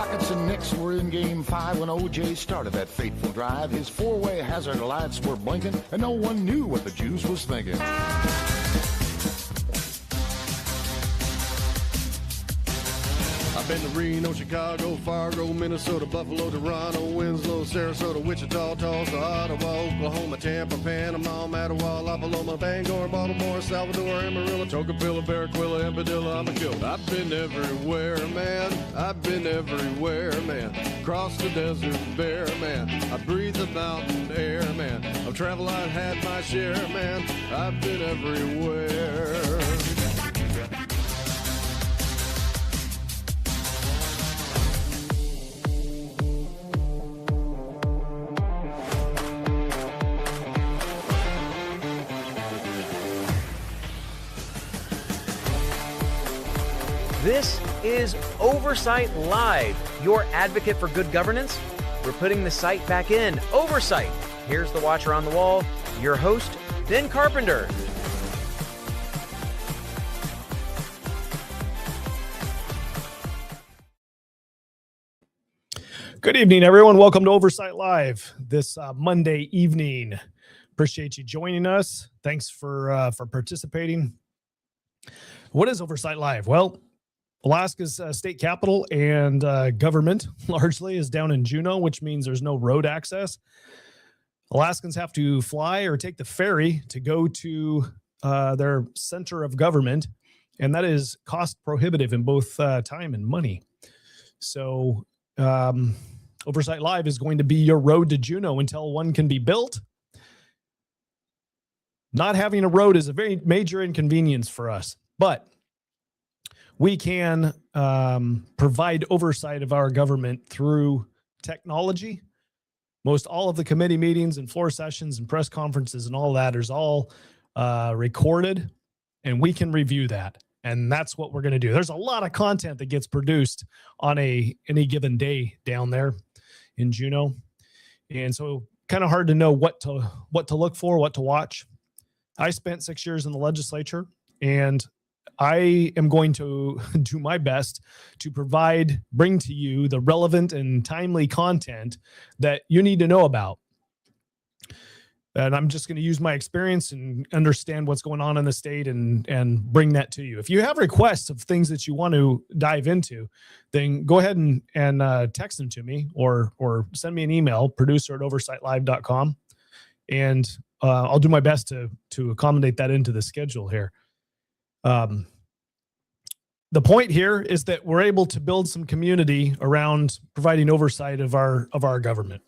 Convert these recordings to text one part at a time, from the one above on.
Rockets and Knicks were in Game 5 when O.J. started that fateful drive. His four-way hazard lights were blinking, and no one knew what the Jews was thinking. I've been to Reno, Chicago, Fargo, Minnesota, Buffalo, Toronto, Winslow, Sarasota, Wichita, Tulsa, Ottawa, Oklahoma, Tampa, Panama, Mattawa, La Paloma, Bangor, Baltimore, Salvador, Amarillo, Tocopilla, Barranquilla, and Padilla. I'm a killed. I've been everywhere, man. I've been everywhere, man. Across the desert bare, man. I breathe the mountain air, man. Of travel I've had my share, man. I've been everywhere. This is Oversight Live, your advocate for good governance. We're putting the site back in. Oversight. Here's the watcher on the wall, your host, Ben Carpenter. Good evening, everyone. Welcome to Oversight Live this Monday evening. Appreciate you joining us. Thanks for participating. What is Oversight Live? Well, Alaska's state capital and government largely is down in Juneau, which means there's no road access. Alaskans have to fly or take the ferry to go to their center of government, and that is cost prohibitive in both time and money. So Oversight Live is going to be your road to Juneau until one can be built. Not having a road is a very major inconvenience for us, but we can provide oversight of our government through technology. Most all of the committee meetings and floor sessions and press conferences and all that is all recorded, and we can review that. And that's what we're going to do. There's a lot of content that gets produced on any given day down there in Juneau. And so kind of hard to know what to look for, what to watch. I spent 6 years in the legislature, and I am going to do my best to bring to you the relevant and timely content that you need to know about. And I'm just going to use my experience and understand what's going on in the state and bring that to you. If you have requests of things that you want to dive into, then go ahead and text them to me or send me an email, producer@oversightlive.com. And I'll do my best to accommodate that into the schedule here. The point here is that we're able to build some community around providing oversight of our government.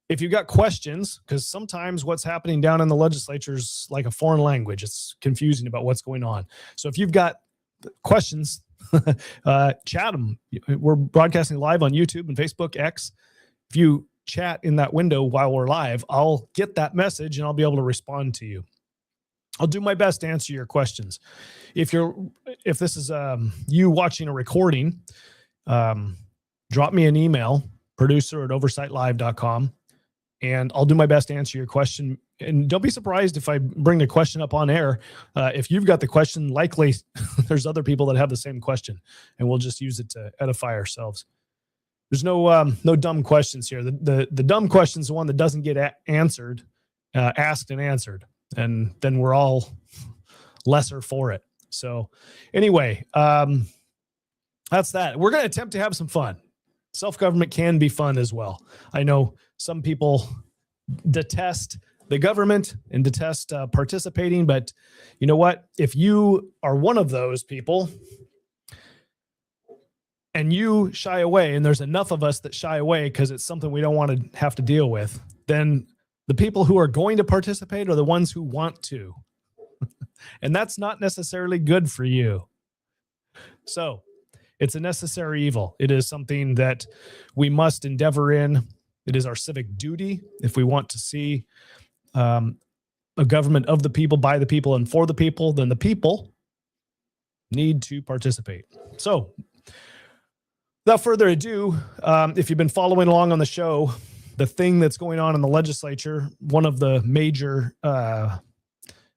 If you've got questions, because sometimes what's happening down in the legislature is like a foreign language. It's confusing about what's going on. So if you've got questions, chat them. We're broadcasting live on YouTube and Facebook, X. If you chat in that window while we're live, I'll get that message and I'll be able to respond to you. I'll do my best to answer your questions. If this is you watching a recording, drop me an email, producer@oversightlive.com, and I'll do my best to answer your question. And don't be surprised if I bring the question up on air. If you've got the question, likely there's other people that have the same question, and we'll just use it to edify ourselves. There's no dumb questions here. The dumb question is the one that doesn't get asked and answered. And then we're all lesser for it. So anyway, that's that. We're going to attempt to have some fun. Self-government can be fun as well. I know some people detest the government and detest participating, but you know what? If you are one of those people and you shy away, and there's enough of us that shy away because it's something we don't want to have to deal with, then the people who are going to participate are the ones who want to. And that's not necessarily good for you. So it's a necessary evil. It is something that we must endeavor in. It is our civic duty if we want to see a government of the people, by the people, and for the people. Then the people need to participate. So without further ado, if you've been following along on the show, the thing that's going on in the legislature, one of the major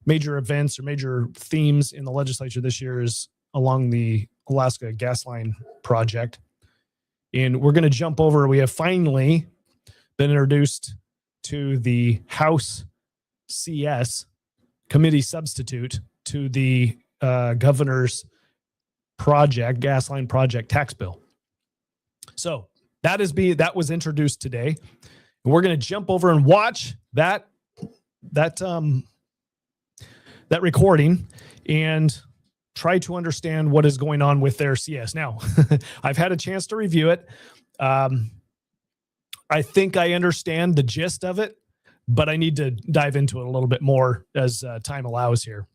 events or major themes in the legislature this year is along the Alaska Gasline project. And we're going to jump over. We have finally been introduced to the House CS committee substitute to the governor's project, Gasline project tax bill. So that was introduced today. And we're going to jump over and watch that recording and try to understand what is going on with their CS. Now, I've had a chance to review it. I think I understand the gist of it, but I need to dive into it a little bit more as time allows here.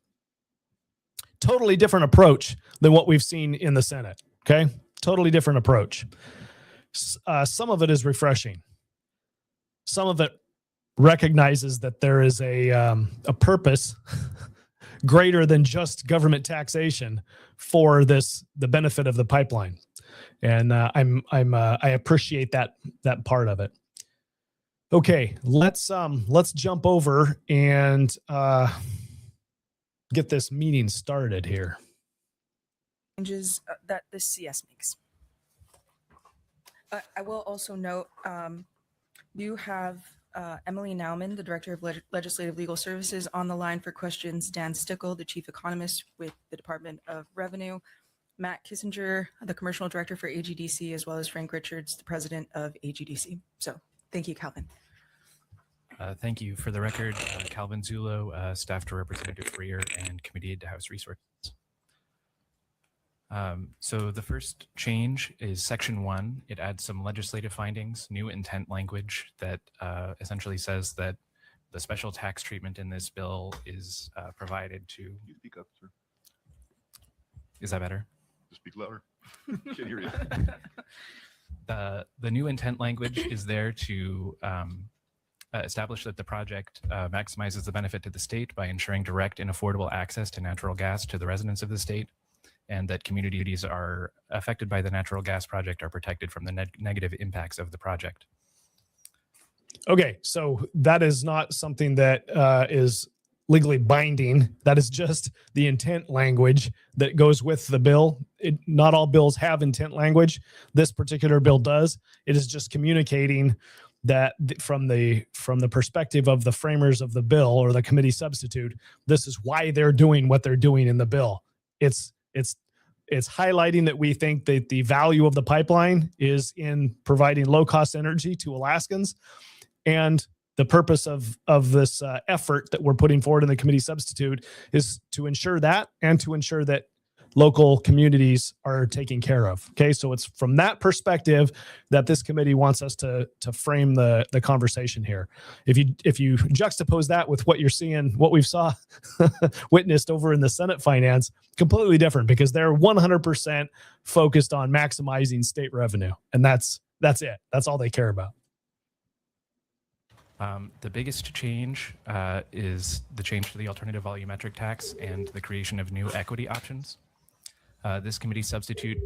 Totally different approach than what we've seen in the Senate. Okay. Totally different approach. Some of it is refreshing. Some of it recognizes that there is a purpose greater than just government taxation for the benefit of the pipeline. And I appreciate that part of it. Okay, let's jump over and get this meeting started here. Changes that the CS makes. I will also note you have Emily Nauman, the Director of Legislative Legal Services, on the line for questions. Dan Stickle, the Chief Economist with the Department of Revenue. Matt Kissinger, the Commercial Director for AGDC, as well as Frank Richards, the President of AGDC. So thank you, Calvin. Thank you. For the record, Calvin Zulo, Staff to Representative Freer, and Committee Aide to House Resources. So the first change is Section 1. It adds some legislative findings, new intent language that essentially says that the special tax treatment in this bill is provided to... You speak up, sir. Is that better? Speak louder. Can't hear you. The new intent language is there to establish that the project maximizes the benefit to the state by ensuring direct and affordable access to natural gas to the residents of the state, and that communities are affected by the natural gas project are protected from the negative impacts of the project. Okay, so that is not something that is legally binding. That is just the intent language that goes with the bill. Not all bills have intent language. This particular bill does. It is just communicating that from the perspective of the framers of the bill or the committee substitute, this is why they're doing what they're doing in the bill. It's highlighting that we think that the value of the pipeline is in providing low-cost energy to Alaskans, and the purpose of this effort that we're putting forward in the committee substitute is to ensure that, and to ensure that local communities are taken care of. Okay, so it's from that perspective that this committee wants us to frame the conversation here. If you juxtapose that with what you're seeing, what we've witnessed over in the Senate Finance, completely different, because they're 100% focused on maximizing state revenue, and that's it. That's all they care about. The biggest change is the change to the alternative volumetric tax and the creation of new equity options. This committee substitute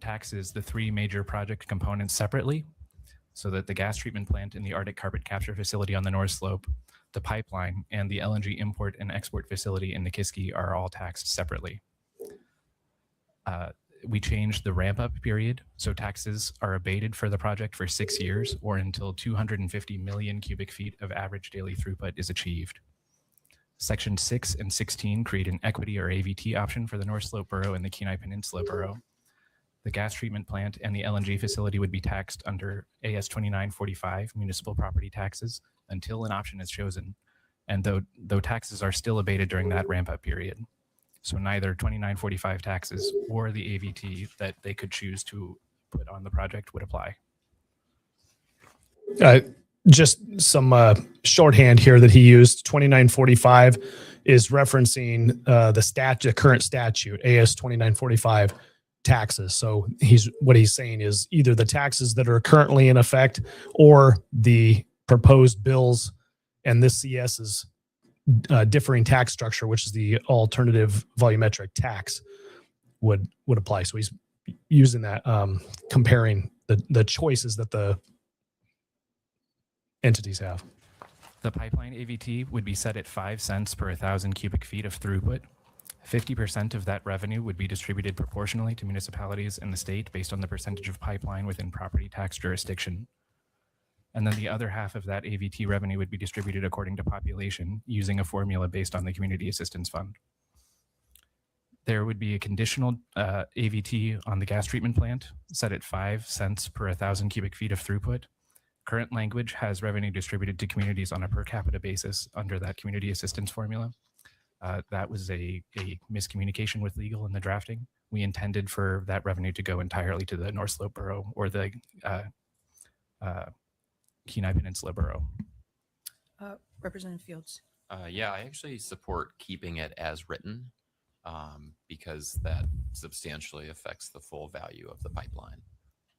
taxes the three major project components separately, so that the gas treatment plant and the Arctic carbon capture facility on the North Slope, the pipeline, and the LNG import and export facility in Nikiski are all taxed separately. We changed the ramp-up period, so taxes are abated for the project for 6 years or until 250 million cubic feet of average daily throughput is achieved. Section 6 and 16 create an equity or AVT option for the North Slope Borough and the Kenai Peninsula Borough. The gas treatment plant and the LNG facility would be taxed under AS 2945 municipal property taxes until an option is chosen, and though taxes are still abated during that ramp-up period. So neither 2945 taxes or the AVT that they could choose to put on the project would apply. Just some shorthand here that he used. 2945 is referencing the current statute, AS 2945 taxes. So what he's saying is either the taxes that are currently in effect or the proposed bills and this CS's differing tax structure, which is the alternative volumetric tax, would apply. So he's using that, comparing the choices that the entities have. The pipeline AVT would be set at 5 cents per 1,000 cubic feet of throughput, 50% of that revenue would be distributed proportionally to municipalities and the state based on the percentage of pipeline within property tax jurisdiction. And then the other half of that AVT revenue would be distributed according to population using a formula based on the Community Assistance Fund. There would be a conditional AVT on the gas treatment plant set at 5 cents per 1,000 cubic feet of throughput. Current language has revenue distributed to communities on a per capita basis under that community assistance formula. That was a miscommunication with legal in the drafting. We intended for that revenue to go entirely to the North Slope Borough or the Kenai Peninsula Borough. Representative Fields. Yeah, I actually support keeping it as written because that substantially affects the full value of the pipeline.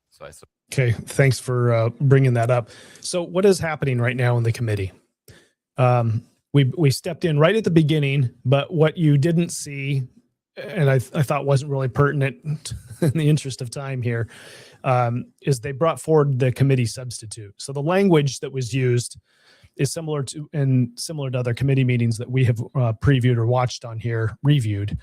So I Okay, thanks for bringing that up. So what is happening right now in the committee? We stepped in right at the beginning, but what you didn't see, and I thought wasn't really pertinent in the interest of time here, is they brought forward the committee substitute. So the language that was used is similar to other committee meetings that we have previewed or watched on here, reviewed,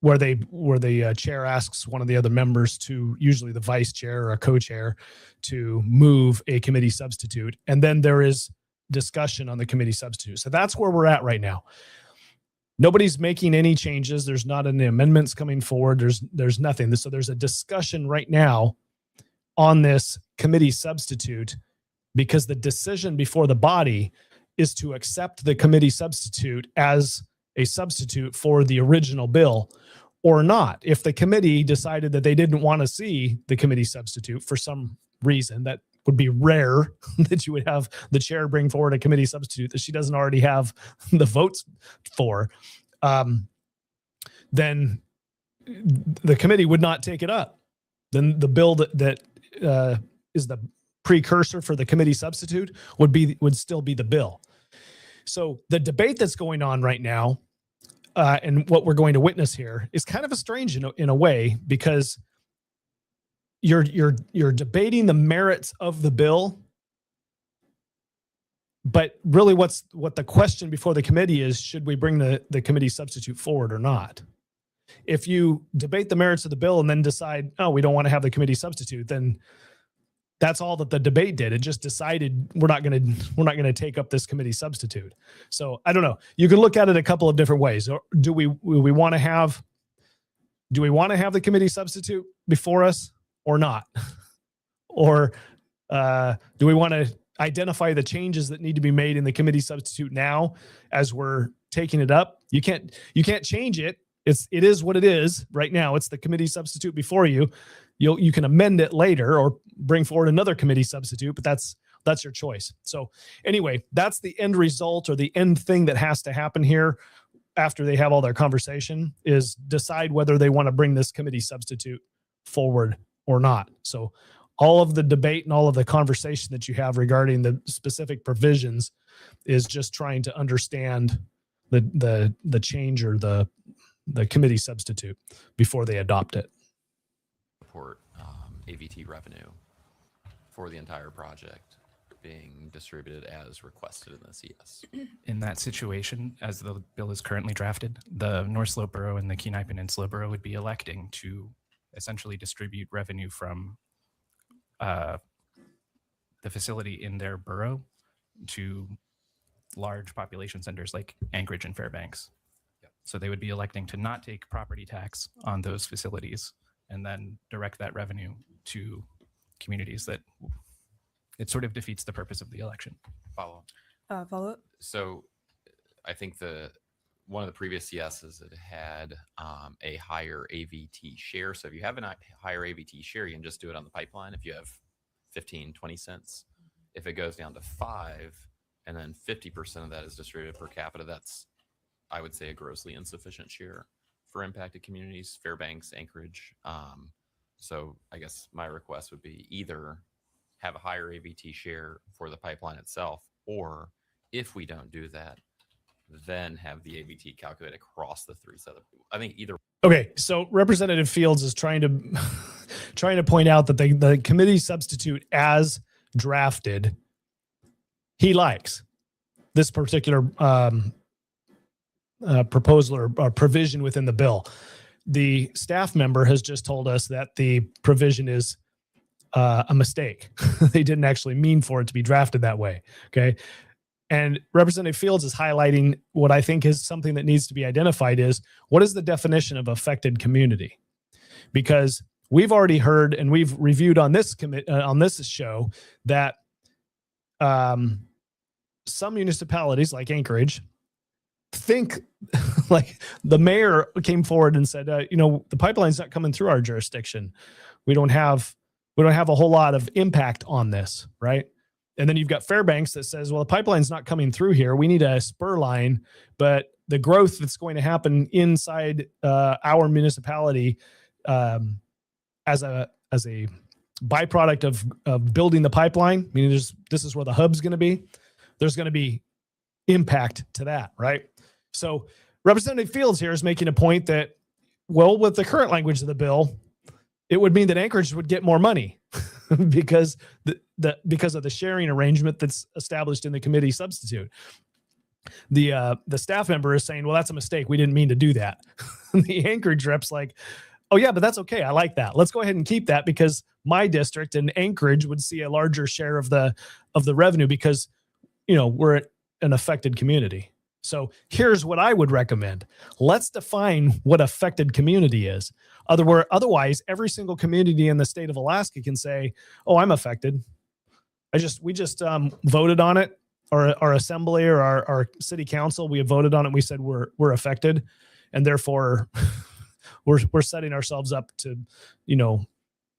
where the chair asks one of the other members to, usually the vice chair or a co-chair, to move a committee substitute, and then there is discussion on the committee substitute. So that's where we're at right now. Nobody's making any changes. There's not any amendments coming forward. There's nothing. So there's a discussion right now on this committee substitute because the decision before the body is to accept the committee substitute as a substitute for the original bill or not. If the committee decided that they didn't want to see the committee substitute for some reason, that would be rare that you would have the chair bring forward a committee substitute that she doesn't already have the votes for, then the committee would not take it up. Then the bill that is the precursor for the committee substitute would still be the bill. So the debate that's going on right now, and what we're going to witness here, is kind of a strange in a way, because you're debating the merits of the bill, but really what the question before the committee is, should we bring the committee substitute forward or not? If you debate the merits of the bill and then decide, oh, we don't want to have the committee substitute, then that's all that the debate did. It just decided we're not going to take up this committee substitute. So I don't know. You can look at it a couple of different ways. Do we want to have the committee substitute before us or not? Or do we want to identify the changes that need to be made in the committee substitute now as we're taking it up? You can't change it. It is what it is right now. It's the committee substitute before you. You can amend it later or bring forward another committee substitute, but that's your choice. So anyway, that's the end result, or the end thing that has to happen here after they have all their conversation, is decide whether they want to bring this committee substitute forward or not. So all of the debate and all of the conversation that you have regarding the specific provisions is just trying to understand the change or the committee substitute before they adopt it. Support AVT revenue for the entire project being distributed as requested in this, yes. In that situation, as the bill is currently drafted, the North Slope Borough and the Kenai Peninsula Borough would be electing to essentially distribute revenue from the facility in their borough to large population centers like Anchorage and Fairbanks. Yep. So they would be electing to not take property tax on those facilities and then direct that revenue to communities. That it sort of defeats the purpose of the election. Follow. Follow up. So I think one of the previous CSs that had a higher AVT share. So if you have a higher AVT share, you can just do it on the pipeline. If you have 15, 20 cents, if it goes down to 5 and then 50% of that is distributed per capita, that's, I would say, a grossly insufficient share for impacted communities, Fairbanks, Anchorage. So I guess my request would be either have a higher AVT share for the pipeline itself, or if we don't do that, then have the AVT calculated across the 3 sets. I think either. Okay, so Representative Fields is trying to point out that the committee substitute as drafted, he likes this particular proposal or provision within the bill. The staff member has just told us that the provision is a mistake. They didn't actually mean for it to be drafted that way. Okay. And Representative Fields is highlighting what I think is something that needs to be identified is what is the definition of affected community? Because we've already heard and we've reviewed on this on this show that some municipalities like Anchorage think like the mayor came forward and said, the pipeline's not coming through our jurisdiction. We don't have a whole lot of impact on this, right? And then you've got Fairbanks that says, well, the pipeline's not coming through here. We need a spur line, but the growth that's going to happen inside our municipality as a byproduct of building the pipeline, meaning this is where the hub's going to be. There's going to be impact to that, right? So Representative Fields here is making a point that, well, with the current language of the bill, it would mean that Anchorage would get more money because because of the sharing arrangement that's established in the committee substitute. The staff member is saying, well, that's a mistake. We didn't mean to do that. The Anchorage rep's like, oh yeah, but that's okay. I like that. Let's go ahead and keep that because my district and Anchorage would see a larger share of the revenue because, we're an affected community. So here's what I would recommend. Let's define what affected community is. Otherwise, every single community in the state of Alaska can say, oh, I'm affected. We just voted on it. Our assembly or our city council, we have voted on it. And we said we're affected. And therefore, we're setting ourselves up to,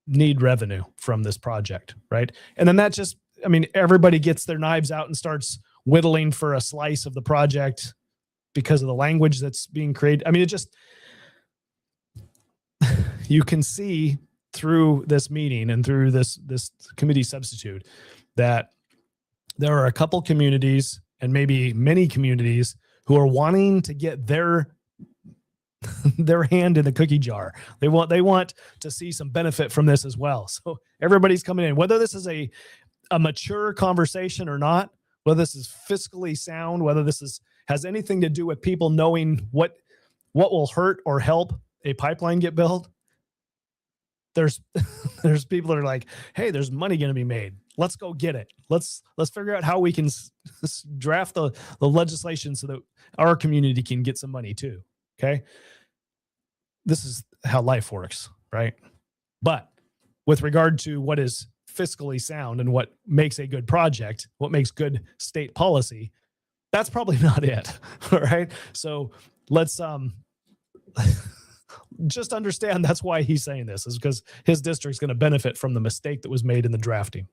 need revenue from this project, right? And then everybody gets their knives out and starts whittling for a slice of the project because of the language that's being created. You can see through this meeting and through this committee substitute that there are a couple communities and maybe many communities who are wanting to get their hand in the cookie jar. They want to see some benefit from this as well. So everybody's coming in, whether this is a mature conversation or not, whether this is fiscally sound, whether this has anything to do with people knowing what will hurt or help a pipeline get built. There's people that are like, hey, there's money going to be made. Let's go get it. Let's figure out how we can draft the legislation so that our community can get some money too. Okay. This is how life works, right? But with regard to what is fiscally sound and what makes a good project, what makes good state policy, that's probably not it. All right. So let's just understand that's why he's saying this, is because his district's going to benefit from the mistake that was made in the drafting.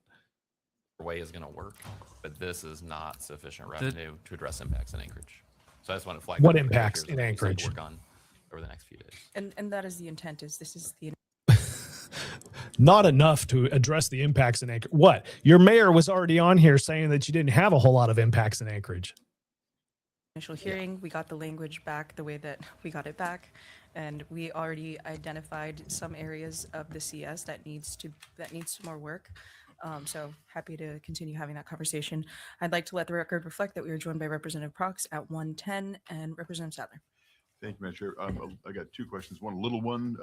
Way is going to work, but this is not sufficient revenue to address impacts in Anchorage. So I just want to flag what impacts in Anchorage work on over the next few days. And that is the intent. This is the not enough to address the impacts in Anchorage. What? Your mayor was already on here saying that you didn't have a whole lot of impacts in Anchorage. Initial hearing, we got the language back the way that we got it back, and we already identified some areas of the CS that needs some more work. So happy to continue having that conversation. I'd like to let the record reflect that we were joined by Representative Prox at 1:10 and Representative Sadler. Thank you, Madam Chair. I got two questions. One little one.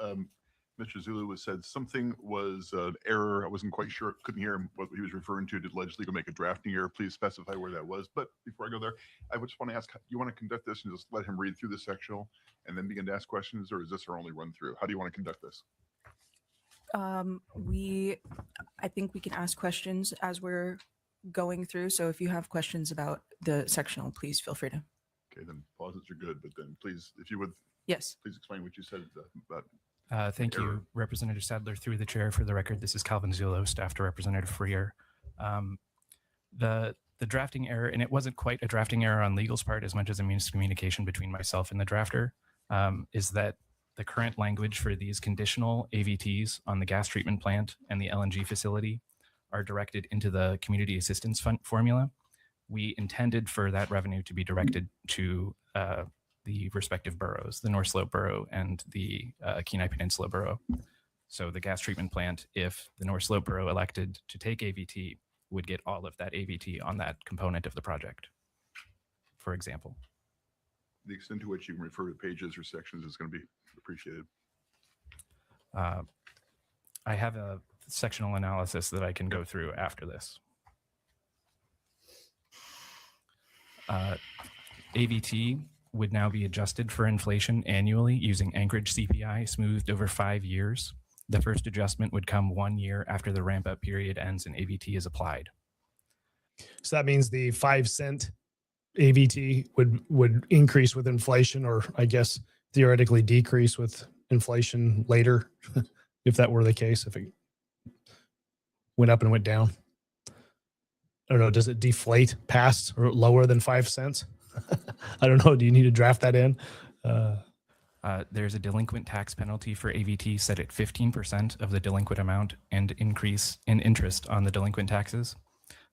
Mr. Zulu said something was an error. I wasn't quite sure. Couldn't hear him what he was referring to. Did legislature make a drafting error? Please specify where that was. But before I go there, I just want to ask, you want to conduct this and just let him read through the sectional and then begin to ask questions, or is this our only run through? How do you want to conduct this? I think we can ask questions as we're going through. So if you have questions about the sectional, please feel free to. Okay, then pauses are good, but then please, if you would, yes, please explain what you said about. Thank you, Representative Sadler. Through the chair, for the record, this is Calvin Zulo, staff to Representative Freer. The drafting error, and it wasn't quite a drafting error on legal's part as much as a miscommunication between myself and the drafter, is that the current language for these conditional AVTs on the gas treatment plant and the LNG facility are directed into the community assistance fund formula. We intended for that revenue to be directed to the respective boroughs, the North Slope Borough and the Kenai Peninsula Borough. So the gas treatment plant, if the North Slope Borough elected to take AVT, would get all of that AVT on that component of the project, for example. the extent to which you can refer to pages or sections is going to be appreciated. I have a sectional analysis that I can go through after this. AVT would now be adjusted for inflation annually using Anchorage CPI smoothed over 5 years. The first adjustment would come 1 year after the ramp up period ends and AVT is applied. So that means the 5-cent AVT would increase with inflation, or I guess theoretically decrease with inflation later, if that were the case, if it went up and went down. I don't know. Does it deflate past or lower than 5 cents? I don't know. Do you need to draft that in? There's a delinquent tax penalty for AVT set at 15% of the delinquent amount and increase in interest on the delinquent taxes.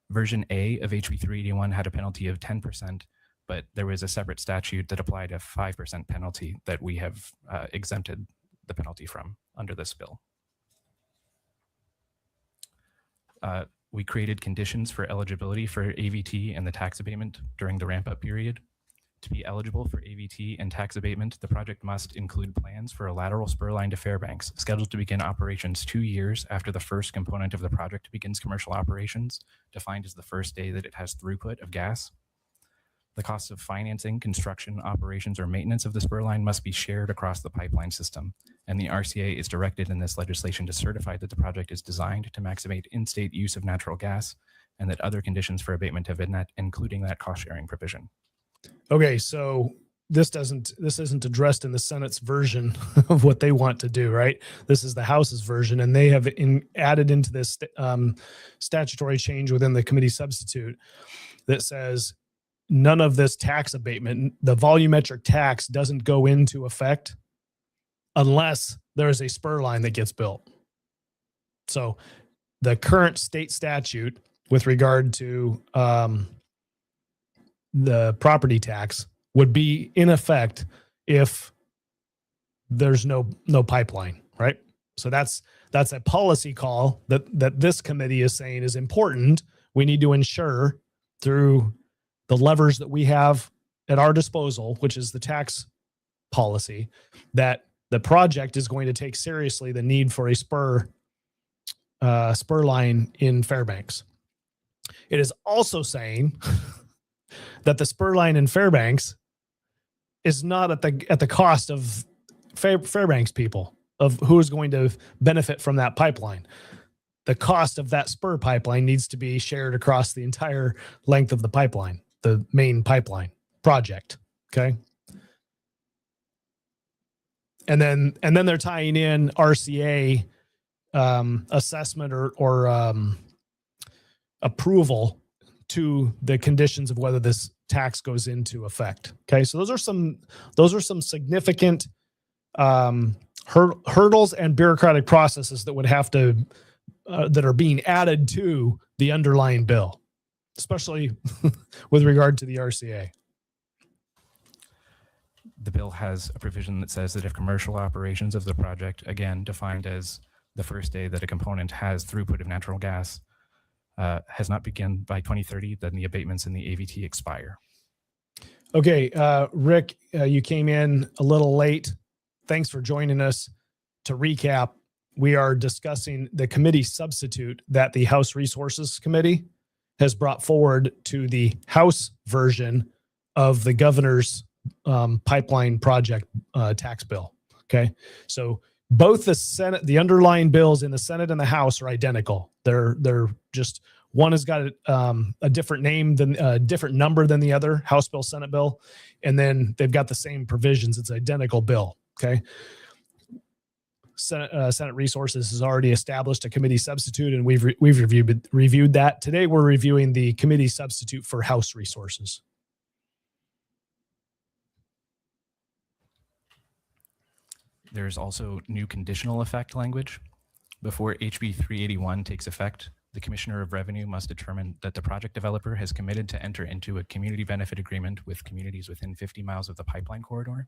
Version A of HB 381 had a penalty of 10%, but there was a separate statute that applied a 5% penalty that we have exempted the penalty from under this bill. We created conditions for eligibility for AVT and the tax abatement during the ramp-up period. To be eligible for AVT and tax abatement, the project must include plans for a lateral spur line to Fairbanks, scheduled to begin operations 2 years after the first component of the project begins commercial operations, defined as the first day that it has throughput of gas. The costs of financing, construction, operations, or maintenance of the spur line must be shared across the pipeline system, and the RCA is directed in this legislation to certify that the project is designed to maximize in-state use of natural gas, and that other conditions for abatement have been met, including that cost-sharing provision. Okay, so this isn't addressed in the Senate's version of what they want to do, right? This is the House's version, and they have added into this statutory change within the committee substitute that says none of this tax abatement, the volumetric tax, doesn't go into effect unless there is a spur line that gets built. So the current state statute with regard to the property tax would be in effect if there's no pipeline, right? So that's a policy call that this committee is saying is important. We need to ensure through the levers that we have at our disposal, which is the tax policy, that the project is going to take seriously the need for a spur line in Fairbanks. It is also saying that the spur line in Fairbanks is not at the cost of Fairbanks people, of who is going to benefit from that pipeline. The cost of that spur pipeline needs to be shared across the entire length of the pipeline, the main pipeline project. Okay. And then they're tying in RCA assessment or approval to the conditions of whether this tax goes into effect. Okay, so those are some significant hurdles and bureaucratic processes that would have to that are being added to the underlying bill, especially with regard to the RCA. The bill has a provision that says that if commercial operations of the project, again defined as the first day that a component has throughput of natural gas, has not begun by 2030, then the abatements in the AVT expire. Okay, Rick, you came in a little late. Thanks for joining us. To recap, we are discussing the committee substitute that the House Resources Committee has brought forward to the House version of the governor's pipeline project tax bill. Okay, so both the Senate, the underlying bills in the Senate and the House are identical. They're just, one has got a different name than a different number than the other, House bill, Senate bill, and then they've got the same provisions. It's an identical bill. Okay. Senate Resources has already established a committee substitute, and we've reviewed that. Today we're reviewing the committee substitute for House Resources. There's also new conditional effect language. Before HB 381 takes effect, the Commissioner of Revenue must determine that the project developer has committed to enter into a community benefit agreement with communities within 50 miles of the pipeline corridor.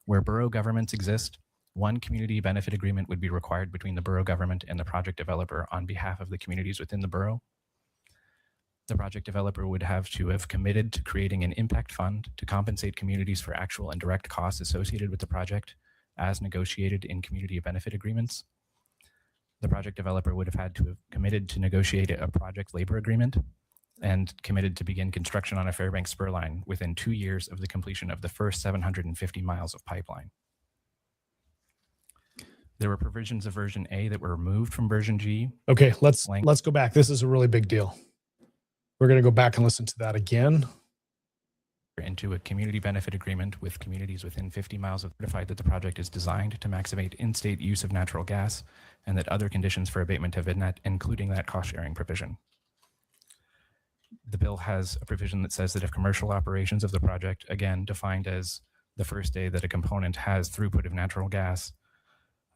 Where borough governments exist, one community benefit agreement would be required between the borough government and the project developer on behalf of the communities within the borough. The project developer would have to have committed to creating an impact fund to compensate communities for actual and direct costs associated with the project as negotiated in community benefit agreements. The project developer would have had to have committed to negotiate a project labor agreement and committed to begin construction on a Fairbanks spur line within 2 years of the completion of the first 750 miles of pipeline. There were provisions of version A that were removed from version G. Okay, let's go back. This is a really big deal. We're going to go back and listen to that again. Into a community benefit agreement with communities within 50 miles of certified that the project is designed to maximize in-state use of natural gas and that other conditions for abatement have been met, including that cost-sharing provision. The bill has a provision that says that if commercial operations of the project, again defined as the first day that a component has throughput of natural gas,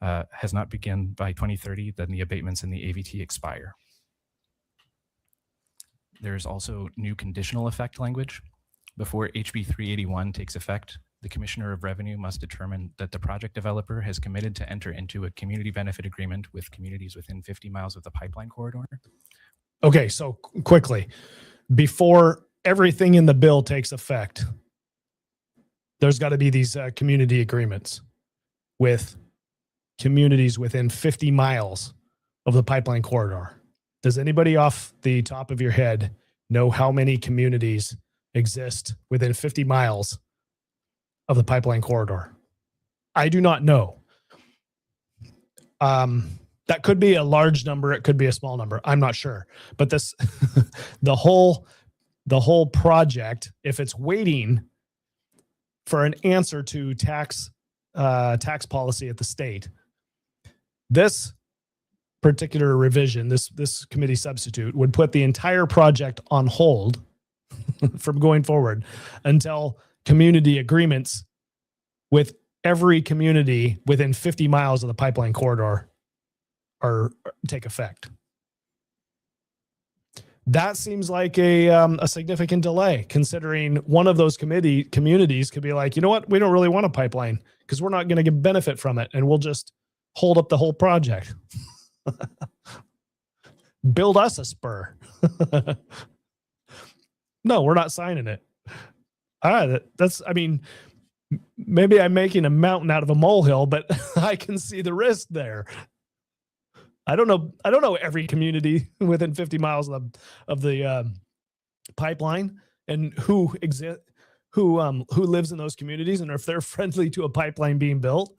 has not begun by 2030, then the abatements in the AVT expire. There's also new conditional effect language. Before HB 381 takes effect, the Commissioner of Revenue must determine that the project developer has committed to enter into a community benefit agreement with communities within 50 miles of the pipeline corridor. Okay, so quickly, before everything in the bill takes effect, there's got to be these community agreements with communities within 50 miles of the pipeline corridor. Does anybody off the top of your head know how many communities exist within 50 miles of the pipeline corridor? I do not know. That could be a large number. It could be a small number. I'm not sure. But this, the whole project, if it's waiting for an answer to tax policy at the state, this particular revision, this committee substitute would put the entire project on hold from going forward until community agreements with every community within 50 miles of the pipeline corridor take effect. That seems like a significant delay, considering one of those communities could be like, you know what, we don't really want a pipeline because we're not going to get benefit from it, and we'll just hold up the whole project. Build us a spur. No, we're not signing it. I mean, maybe I'm making a mountain out of a molehill, but I can see the risk there. I don't know every community within 50 miles of the pipeline and who lives in those communities and if they're friendly to a pipeline being built.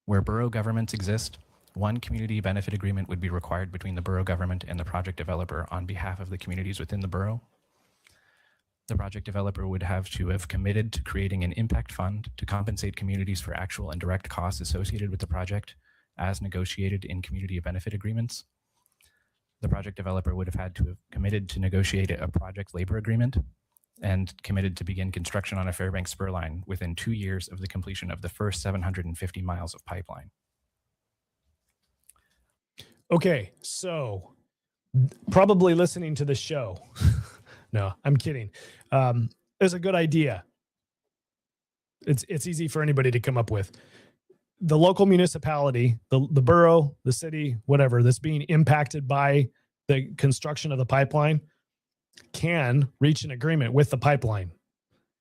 Where borough governments exist, one community benefit agreement would be required between the borough government and the project developer on behalf of the communities within the borough. The project developer would have to have committed to creating an impact fund to compensate communities for actual and direct costs associated with the project as negotiated in community benefit agreements. The project developer would have had to have committed to negotiate a project labor agreement and committed to begin construction on a Fairbanks spur line within 2 years of the completion of the first 750 miles of pipeline. Okay, so probably listening to the show. No, I'm kidding. It's a good idea. It's easy for anybody to come up with. The local municipality, the borough, the city, whatever, that's being impacted by the construction of the pipeline can reach an agreement with the pipeline.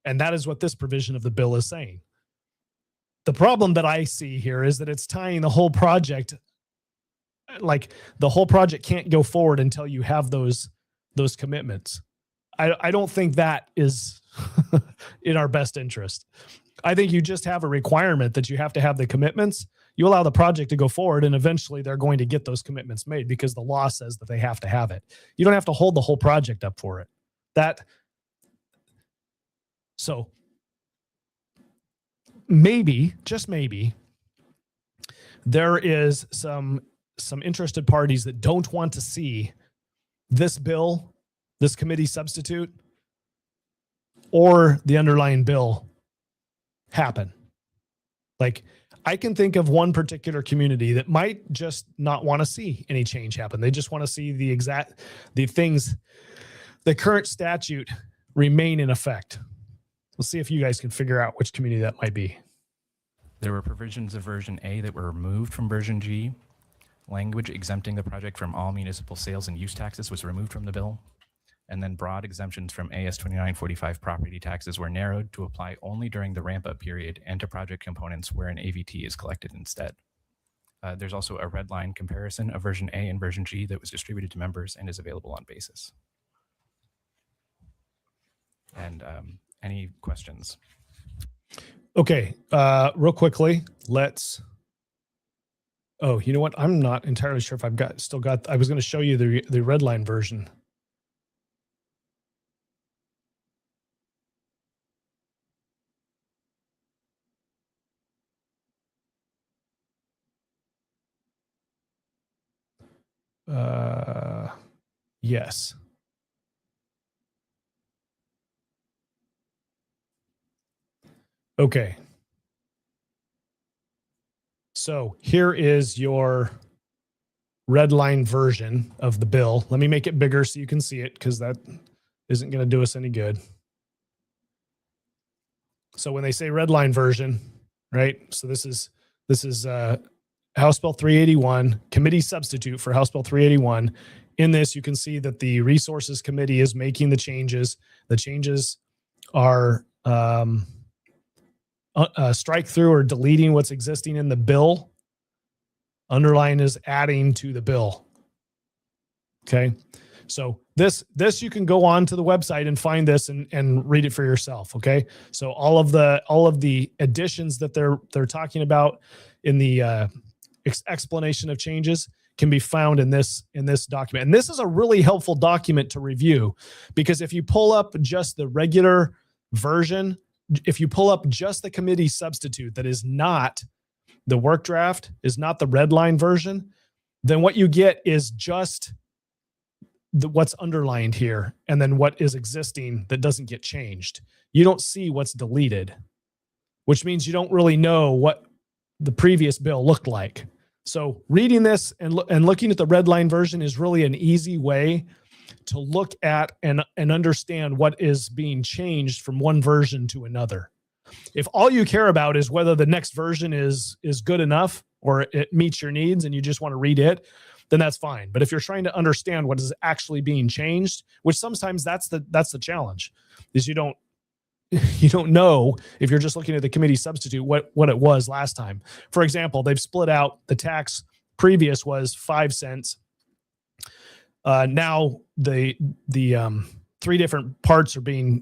And that is what this provision of the bill is saying. The problem that I see here is that it's tying the whole project, like the whole project can't go forward until you have those commitments. I don't think that is in our best interest. I think you just have a requirement that you have to have the commitments. You allow the project to go forward, and eventually they're going to get those commitments made because the law says that they have to have it. You don't have to hold the whole project up for it. So maybe, just maybe, there is some interested parties that don't want to see this bill, this committee substitute, or the underlying bill happen. Like, I can think of one particular community that might just not want to see any change happen. They just want to see the current statute remain in effect. We'll see if you guys can figure out which community that might be. There were provisions of version A that were removed from version G. Language exempting the project from all municipal sales and use taxes was removed from the bill. And then broad exemptions from AS 2945 property taxes were narrowed to apply only during the ramp-up period and to project components where an AVT is collected instead. There's also a red line comparison of version A and version G that was distributed to members and is available on Basis. And any questions? Okay, real quickly, let's. Oh, you know what? I'm not entirely sure if I've still got. I was going to show you the red line version. Yes. Okay. So here is your red line version of the bill. Let me make it bigger so you can see it, because that isn't going to do us any good. So when they say red line version, right? So this is House Bill 381, committee substitute for House Bill 381. In this, you can see that the Resources Committee is making the changes. The changes are strike through or deleting what's existing in the bill. Underline is adding to the bill. Okay. So this you can go on to the website and find this and read it for yourself. Okay. So all of the additions that they're talking about in the explanation of changes can be found in this document. And this is a really helpful document to review, because if you pull up just the regular version, if you pull up just the committee substitute that is not the work draft, is not the red line version, then what you get is just what's underlined here, and then what is existing that doesn't get changed. You don't see what's deleted, which means you don't really know what the previous bill looked like. So reading this and looking at the red line version is really an easy way to look at and understand what is being changed from one version to another. If all you care about is whether the next version is good enough or it meets your needs and you just want to read it, then that's fine. But if you're trying to understand what is actually being changed, which sometimes that's the challenge, is you don't know if you're just looking at the committee substitute what it was last time. For example, they've split out the tax. Previous was 5 cents. Now the three different parts of the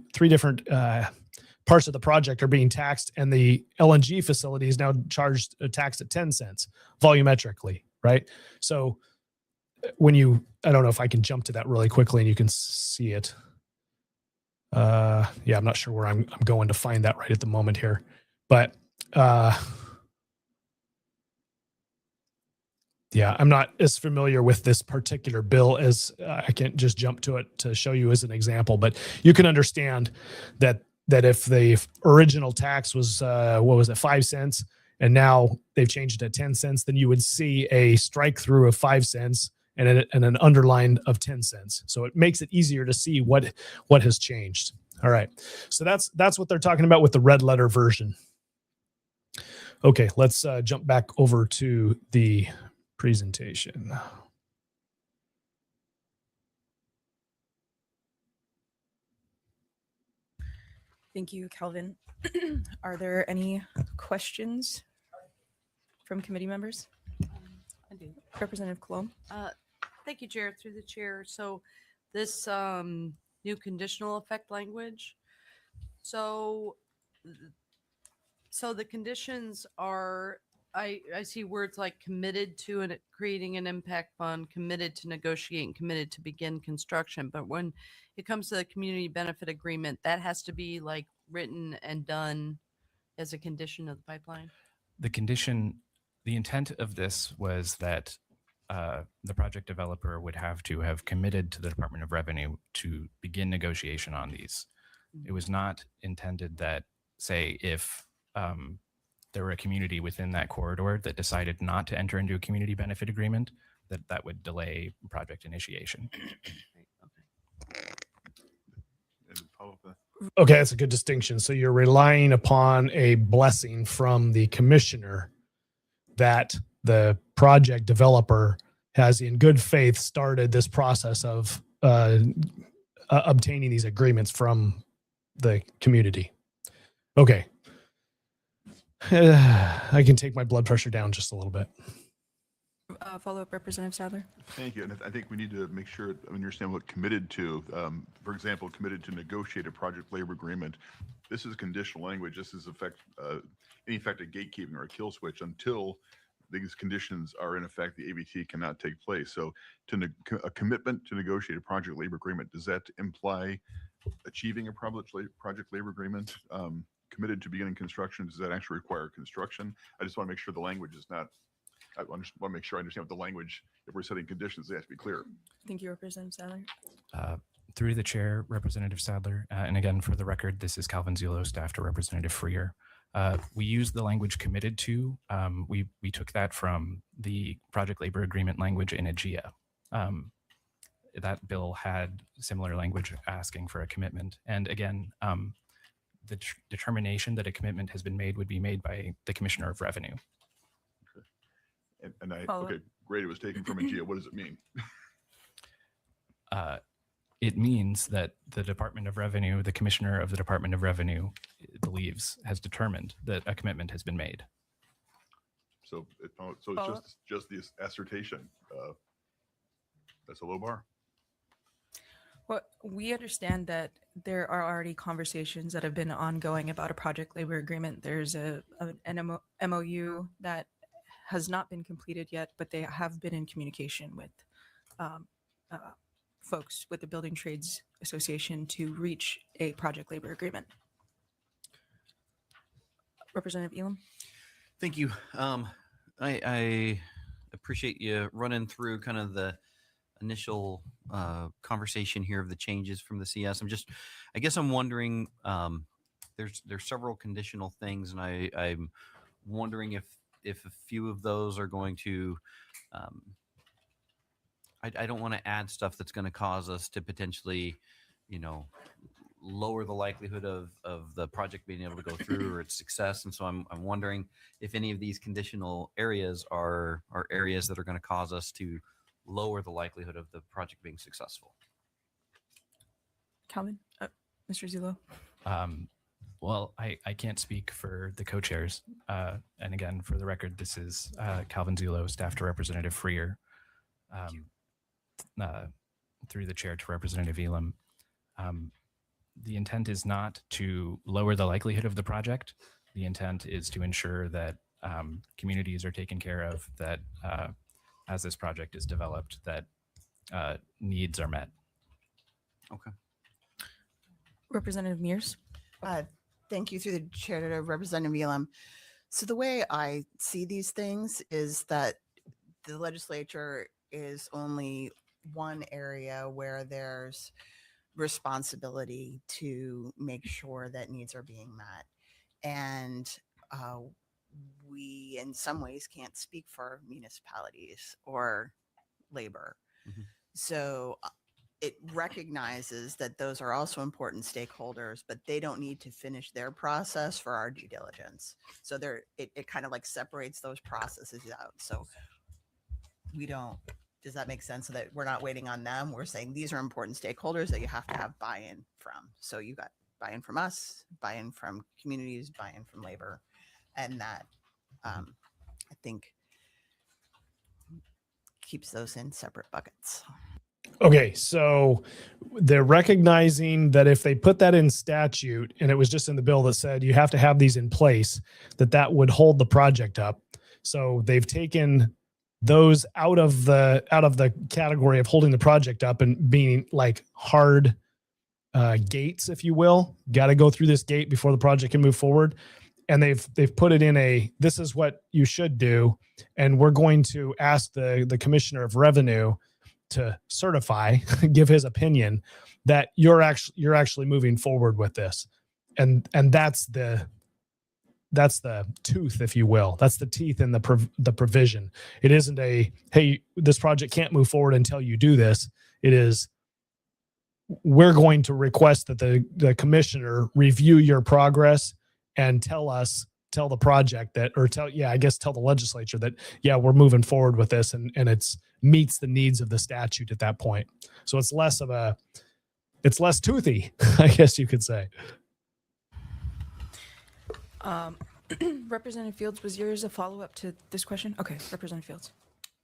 project are being taxed, and the LNG facility is now taxed at 10 cents volumetrically, right? So I don't know if I can jump to that really quickly and you can see it. Yeah, I'm not sure where I'm going to find that right at the moment here, but yeah, I'm not as familiar with this particular bill as I can't just jump to it to show you as an example, but you can understand that if the original tax was, 5 cents, and now they've changed it to 10 cents, then you would see a strike through of 5 cents and an underline of 10 cents. So it makes it easier to see what has changed. All right. So that's what they're talking about with the red letter version. Okay, let's jump back over to the presentation. Thank you, Calvin. Are there any questions from committee members? I do. Representative Colomb. Thank you, Chair, through the chair. So this new conditional effect language. So the conditions are, I see words like committed to creating an impact fund, committed to negotiate, committed to begin construction. But when it comes to the community benefit agreement, that has to be like written and done as a condition of the pipeline. The intent of this was that the project developer would have to have committed to the Department of Revenue to begin negotiation on these. It was not intended that, say, if there were a community within that corridor that decided not to enter into a community benefit agreement, that would delay project initiation. Okay, that's a good distinction. So you're relying upon a blessing from the commissioner that the project developer has in good faith started this process of obtaining these agreements from the community. Okay. I can take my blood pressure down just a little bit. Follow-up, Representative Sadler. Thank you. And I think we need to make sure we understand what committed to. For example, committed to negotiate a project labor agreement. This is conditional language. This is any effect of gatekeeping or a kill switch until these conditions are in effect. The ABT cannot take place. So, a commitment to negotiate a project labor agreement, does that imply achieving a project labor agreement? Committed to beginning construction, does that actually require construction? I just want to make sure the language is not. I want to make sure I understand what the language, if we're setting conditions, they have to be clear. Thank you, Representative Sadler. Through the chair, Representative Sadler, and again, for the record, this is Calvin Zulo, staff to Representative Freer. We use the language committed to. We took that from the project labor agreement language in AGIA. That bill had similar language asking for a commitment. And again, the determination that a commitment has been made would be made by the Commissioner of Revenue. Okay, great. It was taken from AGIA. What does it mean? It means that the Department of Revenue, the Commissioner of the Department of Revenue, believes, has determined that a commitment has been made. So it's just the assertion. That's a low bar. Well, we understand that there are already conversations that have been ongoing about a project labor agreement. There's an MOU that has not been completed yet, but they have been in communication with folks with the Building Trades Association to reach a project labor agreement. Representative Elam. Thank you. I appreciate you running through kind of the initial conversation here of the changes from the CS. I guess I'm wondering, there's several conditional things, and I'm wondering if a few of those are going to, I don't want to add stuff that's going to cause us to potentially, lower the likelihood of the project being able to go through or its success. And so I'm wondering if any of these conditional areas are areas that are going to cause us to lower the likelihood of the project being successful. Calvin, Mr. Zulo. Well, I can't speak for the co-chairs. And again, for the record, this is Calvin Zulo, staff to Representative Freer, through the chair to Representative Elam. The intent is not to lower the likelihood of the project. The intent is to ensure that communities are taken care of, that as this project is developed, that needs are met. Okay. Representative Mears. Thank you, through the chair to Representative Elam. So the way I see these things is that the legislature is only one area where there's responsibility to make sure that needs are being met. And we, in some ways, can't speak for municipalities or labor. Mm-hmm. So it recognizes that those are also important stakeholders, but they don't need to finish their process for our due diligence. So it kind of like separates those processes out. So we don't, does that make sense? So that we're not waiting on them. We're saying these are important stakeholders that you have to have buy-in from. So you got buy-in from us, buy-in from communities, buy-in from labor. And that I think keeps those in separate buckets. Okay, so they're recognizing that if they put that in statute, and it was just in the bill that said you have to have these in place, that would hold the project up. So they've taken those out of the category of holding the project up and being like hard gates, if you will. Got to go through this gate before the project can move forward. And they've put it in this is what you should do. And we're going to ask the Commissioner of Revenue to certify, give his opinion that you're actually moving forward with this. And that's the tooth, if you will. That's the teeth in the provision. It isn't hey, this project can't move forward until you do this. It is, we're going to request that the commissioner review your progress and tell the project that, or tell the legislature that, we're moving forward with this, and it's meets the needs of the statute at that point. So it's less of it's less toothy, I guess you could say. Representative Fields, was yours a follow-up to this question? Okay, Representative Fields.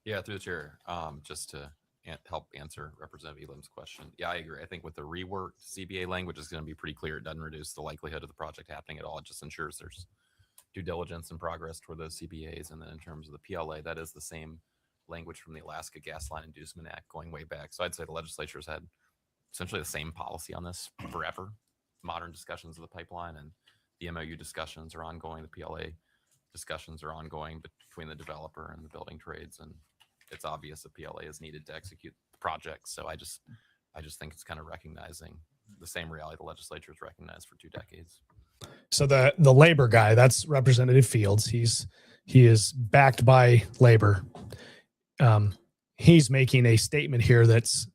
Yeah, through the chair, just to help answer Representative Elam's question. Yeah, I agree. I think with the reworked CBA language is going to be pretty clear. It doesn't reduce the likelihood of the project happening at all. It just ensures there's due diligence and progress toward those CBAs. And then in terms of the PLA, that is the same language from the Alaska Gasline Inducement Act going way back. So I'd say the legislature's had essentially the same policy on this forever. Modern discussions of the pipeline and the MOU discussions are ongoing. The PLA discussions are ongoing between the developer and the building trades. And it's obvious the PLA is needed to execute the project. So I just think it's kind of recognizing the same reality the legislature has recognized for 2 decades. So the labor guy, that's Representative Fields. He is backed by labor. He's making a statement here that's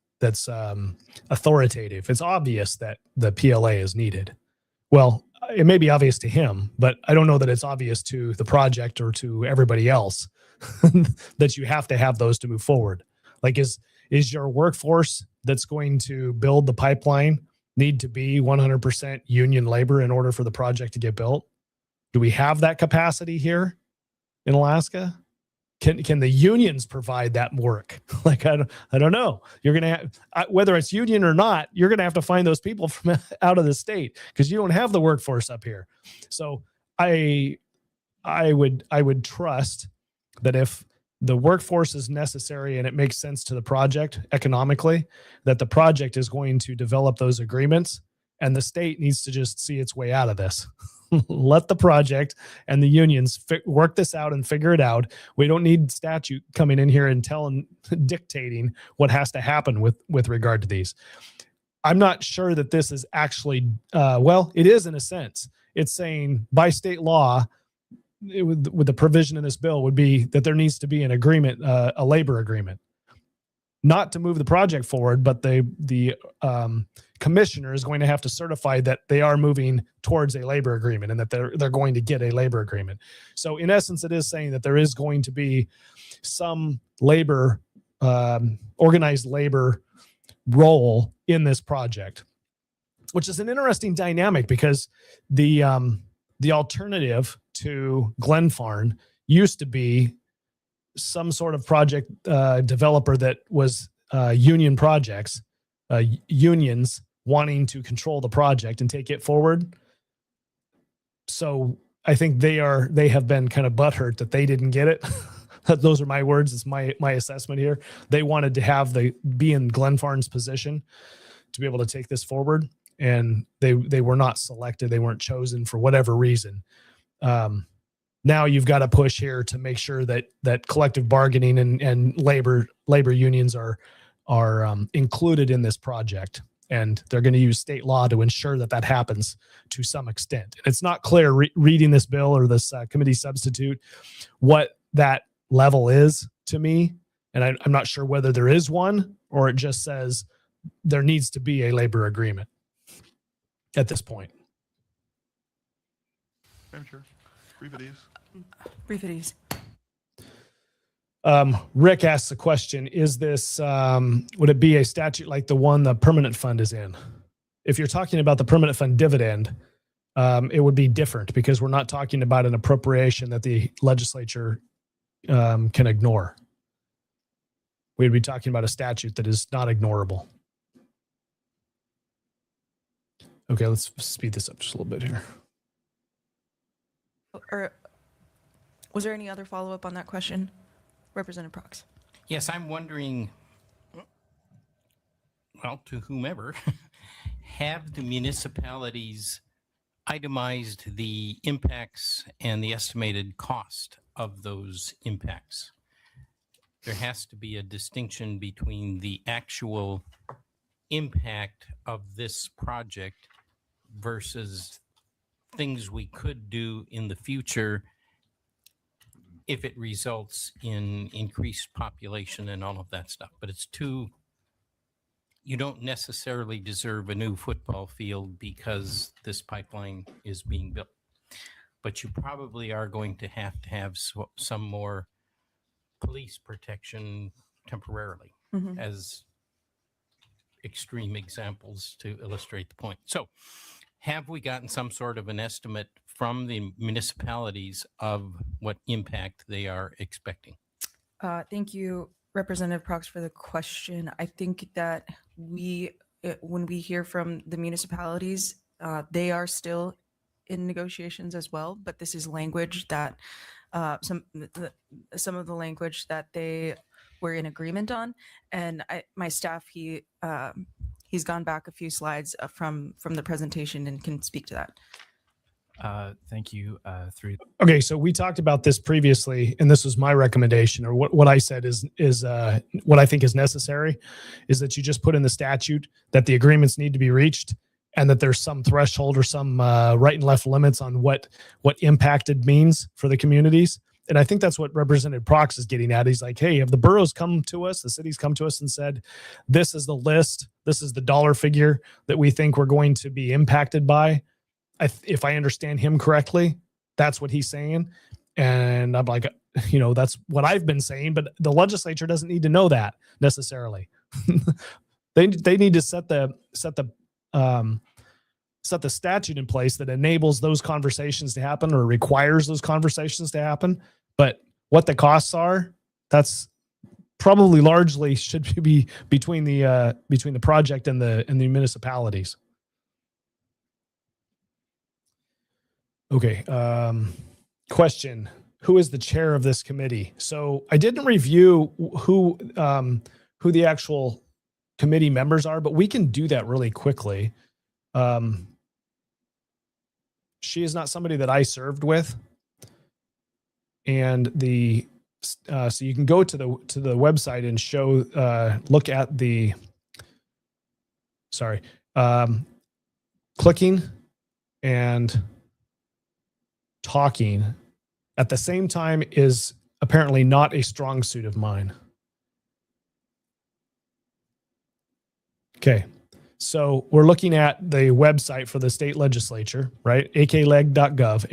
authoritative. It's obvious that the PLA is needed. Well, it may be obvious to him, but I don't know that it's obvious to the project or to everybody else that you have to have those to move forward. Like, is your workforce that's going to build the pipeline need to be 100% union labor in order for the project to get built? Do we have that capacity here in Alaska? Can the unions provide that work? Like, I don't know. You're going to have, whether it's union or not, you're going to have to find those people from out of the state because you don't have the workforce up here. So I would trust that if the workforce is necessary and it makes sense to the project economically, that the project is going to develop those agreements and the state needs to just see its way out of this. Let the project and the unions work this out and figure it out. We don't need statute coming in here and dictating what has to happen with regard to these. I'm not sure that this is actually, well, it is in a sense. It's saying by state law, with the provision in this bill would be that there needs to be an agreement, a labor agreement, not to move the project forward, but the commissioner is going to have to certify that they are moving towards a labor agreement and that they're going to get a labor agreement. So in essence, it is saying that there is going to be some labor, organized labor role in this project, which is an interesting dynamic because the alternative to Glenfarne used to be some sort of project developer that was union projects, unions wanting to control the project and take it forward. So I think they have been kind of butthurt that they didn't get it. Those are my words. It's my assessment here. They wanted to be in Glenfarne's position to be able to take this forward, and they were not selected. They weren't chosen for whatever reason. Now you've got to push here to make sure that collective bargaining and labor unions are included in this project, and they're going to use state law to ensure that happens to some extent. And it's not clear reading this bill or this committee substitute what that level is to me, and I'm not sure whether there is one or it just says there needs to be a labor agreement at this point. I'm sure. Brief it is. Brief it is. Rick asks the question, is this, would it be a statute like the one the permanent fund is in? If you're talking about the permanent fund dividend, it would be different because we're not talking about an appropriation that the legislature can ignore. We'd be talking about a statute that is not ignorable. Okay, let's speed this up just a little bit here. Or was there any other follow-up on that question? Representative Prox. Yes, I'm wondering, well, to whomever, have the municipalities itemized the impacts and the estimated cost of those impacts? There has to be a distinction between the actual impact of this project versus things we could do in the future if it results in increased population and all of that stuff. But you don't necessarily deserve a new football field because this pipeline is being built. But you probably are going to have some more police protection temporarily, as extreme examples to illustrate the point. So have we gotten some sort of an estimate from the municipalities of what impact they are expecting? Thank you, Representative Prox, for the question. I think that when we hear from the municipalities, they are still in negotiations as well, but this is language that some of the language that they were in agreement on, and my staff, he's gone back a few slides from the presentation and can speak to that. Thank you. Okay, so we talked about this previously, and this was my recommendation, or what I said is what I think is necessary, is that you just put in the statute that the agreements need to be reached, and that there's some threshold or some right and left limits on what impacted means for the communities. And I think that's what Representative Prox is getting at. He's like, hey, have the boroughs come to us, the cities come to us and said, this is the list, this is the dollar figure that we think we're going to be impacted by. If I understand him correctly, that's what he's saying. And I'm like, that's what I've been saying, but the legislature doesn't need to know that necessarily. They need to set the statute in place that enables those conversations to happen or requires those conversations to happen. But what the costs are, that's probably largely should be between the project and the municipalities. Okay. Question: who is the chair of this committee? So I didn't review who the actual committee members are, but we can do that really quickly. She is not somebody that I served with, and so you can go to the website and look at the clicking and talking at the same time is apparently not a strong suit of mine. Okay. So we're looking at the website for the state legislature, right? akleg.gov,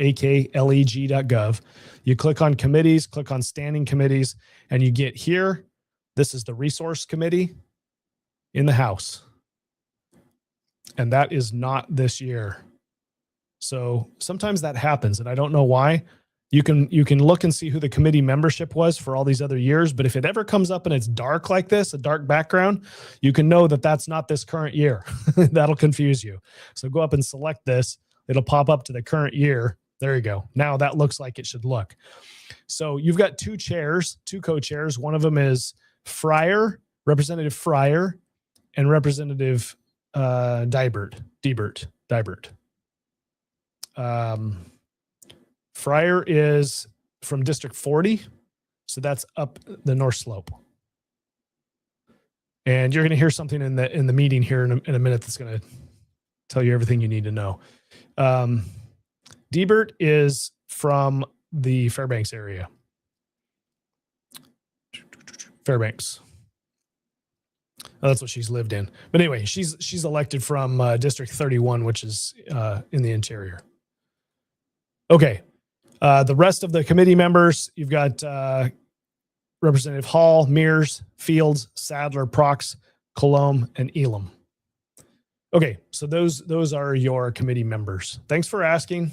akleg.gov. You click on committees, click on standing committees, and you get here. This is the resource committee in the House. And that is not this year. So sometimes that happens, and I don't know why. You can look and see who the committee membership was for all these other years, but if it ever comes up and it's dark like this, a dark background, you can know that that's not this current year. That'll confuse you. So go up and select this. It'll pop up to the current year. There you go. Now that looks like it should look. So you've got two co-chairs. One of them is Representative Fryer, and Representative Dibert. Fryer is from District 40, so that's up the North Slope. And you're going to hear something in the meeting here in a minute that's going to tell you everything you need to know. Dibert is from the Fairbanks area. Fairbanks. Oh, that's what she's lived in. But anyway, she's elected from District 31, which is in the interior. Okay. The rest of the committee members, you've got Representative Hall, Mears, Fields, Sadler, Prox, Colomb, and Elam. Okay, so those are your committee members. Thanks for asking.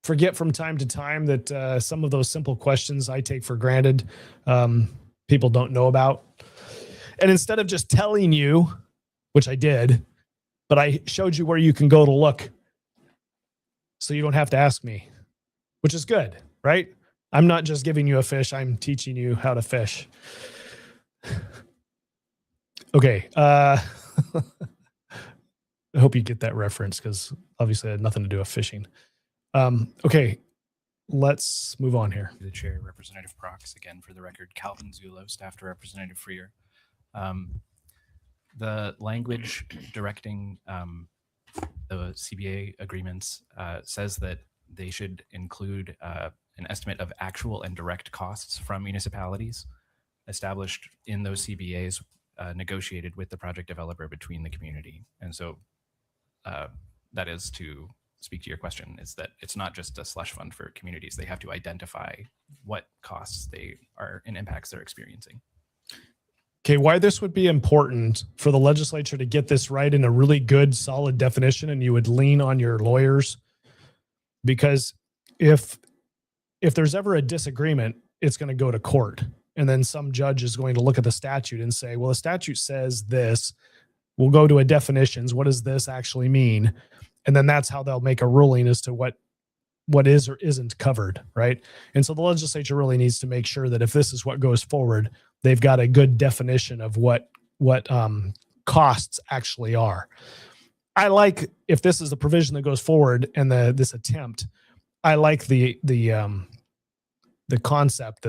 Forget from time to time that some of those simple questions I take for granted, people don't know about. And instead of just telling you, which I did, but I showed you where you can go to look so you don't have to ask me, which is good, right? I'm not just giving you a fish. I'm teaching you how to fish. Okay. I hope you get that reference because obviously it had nothing to do with fishing. Okay. Let's move on here. The chair, Representative Prox, again, for the record, Calvin Zulo, staff to Representative Freer. The language directing the CBA agreements says that they should include an estimate of actual and direct costs from municipalities established in those CBAs negotiated with the project developer between the community. And so that is to speak to your question, is that it's not just a slush fund for communities. They have to identify what costs they are and impacts they're experiencing. Okay, why this would be important for the legislature to get this right in a really good, solid definition, and you would lean on your lawyers, because if there's ever a disagreement, it's going to go to court, and then some judge is going to look at the statute and say, well, the statute says this. We'll go to a definitions. What does this actually mean? And then that's how they'll make a ruling as to what is or isn't covered, right? And so the legislature really needs to make sure that if this is what goes forward, they've got a good definition of what costs actually are. I like, if this is the provision that goes forward and this attempt, I like the concept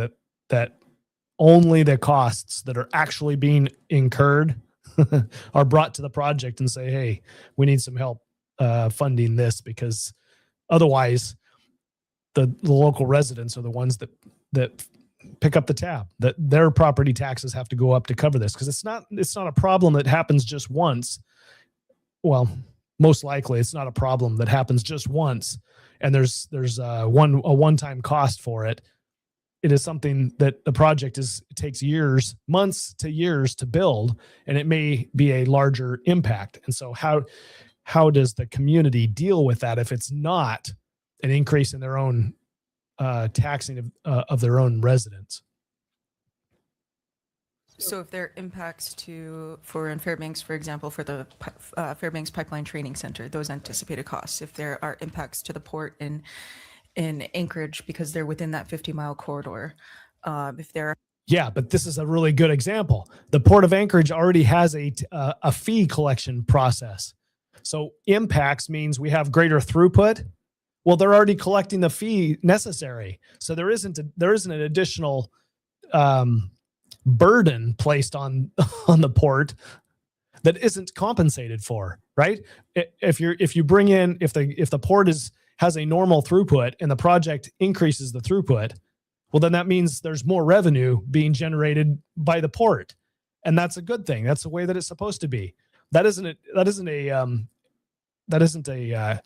that only the costs that are actually being incurred are brought to the project and say, hey, we need some help funding this, because otherwise the local residents are the ones that pick up the tab, that their property taxes have to go up to cover this, because it's not a problem that happens just once. Well, most likely it's not a problem that happens just once and there's a one-time cost for it. It is something that the project takes years, months to years to build, and it may be a larger impact. And so how does the community deal with that if it's not an increase in their own taxing of their own residents? So if there are impacts in Fairbanks, for example, for the Fairbanks Pipeline Training Center, those anticipated costs, if there are impacts to the port in Anchorage because they're within that 50-mile corridor, if there are. Yeah, but this is a really good example. The Port of Anchorage already has a fee collection process. So impacts means we have greater throughput. Well, they're already collecting the fee necessary. So there isn't an additional burden placed on the port that isn't compensated for, right? If the port has a normal throughput and the project increases the throughput, well, then that means there's more revenue being generated by the port, and that's a good thing. That's the way that it's supposed to be. That isn't a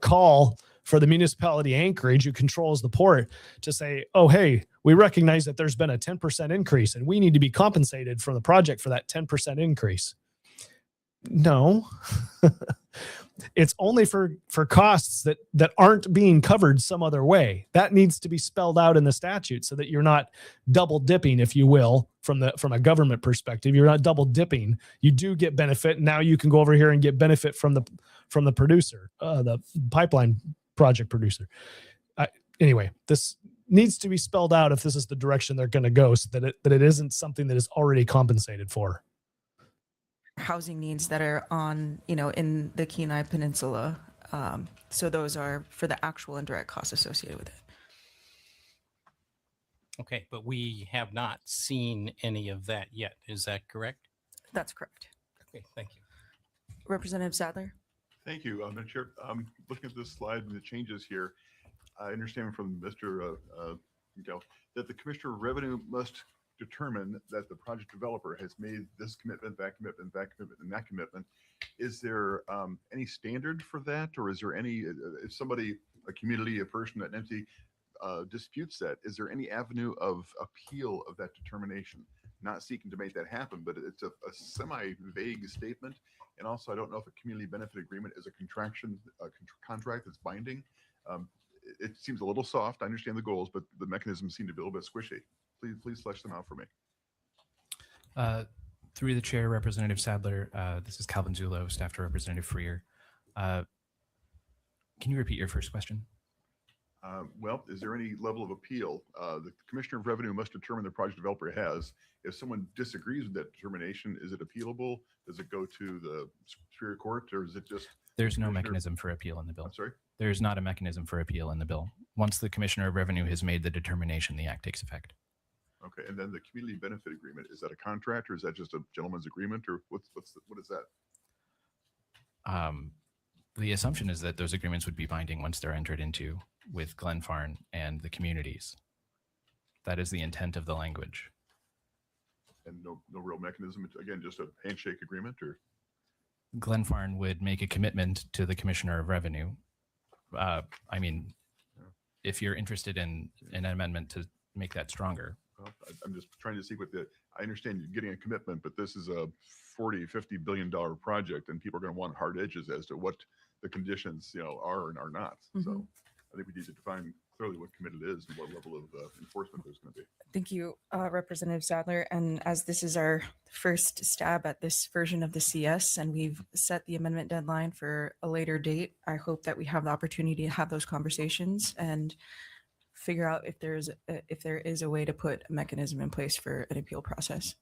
call for the municipality Anchorage, who controls the port, to say, oh, hey, we recognize that there's been a 10% increase and we need to be compensated from the project for that 10% increase. No, it's only for costs that aren't being covered some other way. That needs to be spelled out in the statute so that you're not double dipping, if you will, from a government perspective. You're not double dipping. You do get benefit. Now you can go over here and get benefit from the producer, the pipeline project producer. Anyway, this needs to be spelled out if this is the direction they're going to go, so that it isn't something that is already compensated for. Housing needs that are in the Kenai Peninsula. So those are for the actual indirect costs associated with it. Okay, but we have not seen any of that yet. Is that correct? That's correct. Okay, thank you. Representative Sadler. Thank you, Madam Chair. Looking at this slide and the changes here, I understand from Mr. Miguel that the Commissioner of Revenue must determine that the project developer has made this commitment, that commitment, that commitment, and that commitment. Is there any standard for that, or is there any, if somebody, a community, a person, an entity disputes that, is there any avenue of appeal of that determination? Not seeking to make that happen, but it's a semi-vague statement. And also, I don't know if a community benefit agreement is a contract that's binding. It seems a little soft. I understand the goals, but the mechanisms seem to be a little bit squishy. Please flesh them out for me. Through the chair, Representative Sadler, this is Calvin Zulo, staff to Representative Freer. Can you repeat your first question? Well, is there any level of appeal? The Commissioner of Revenue must determine the project developer has. If someone disagrees with that determination, is it appealable? Does it go to the Superior Court, or is it just? There's no mechanism for appeal in the bill. I'm sorry? There's not a mechanism for appeal in the bill. Once the Commissioner of Revenue has made the determination, the act takes effect. Okay, and then the community benefit agreement, is that a contract, or is that just a gentleman's agreement, or what is that? The assumption is that those agreements would be binding once they're entered into with Glenfarn and the communities. That is the intent of the language. And no real mechanism, it's, again, just a handshake agreement, or? Glenfarn would make a commitment to the Commissioner of Revenue I mean, if you're interested in an amendment to make that stronger. Well, I'm just trying to see I understand you're getting a commitment, but this is a $40-50 billion project, and people are going to want hard edges as to what the conditions, are and are not. So I think we need to define clearly what committed is and what level of enforcement there's going to be. Thank you, Representative Sadler. And as this is our first stab at this version of the CS, and we've set the amendment deadline for a later date, I hope that we have the opportunity to have those conversations and figure out if there is a way to put a mechanism in place for an appeal process.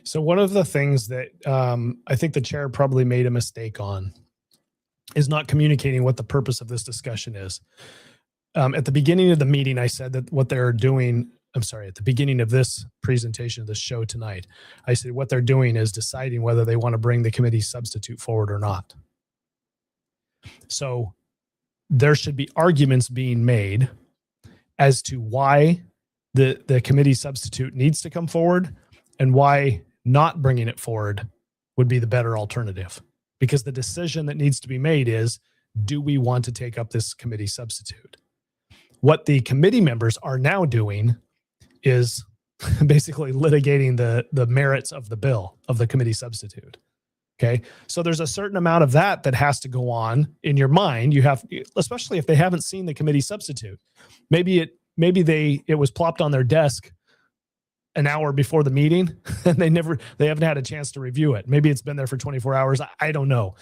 So one of the things that I think the chair probably made a mistake on is not communicating what the purpose of this discussion is. At the beginning of the meeting, I said that what they're doing, at the beginning of this presentation of this show tonight, I said what they're doing is deciding whether they want to bring the committee substitute forward or not. So there should be arguments being made as to why the committee substitute needs to come forward and why not bringing it forward would be the better alternative. Because the decision that needs to be made is, do we want to take up this committee substitute? What the committee members are now doing is basically litigating the merits of the bill of the committee substitute. Okay. So there's a certain amount of that has to go on in your mind. You have, especially if they haven't seen the committee substitute. Maybe it was plopped on their desk an hour before the meeting and they haven't had a chance to review it. Maybe it's been there for 24 hours. I don't know.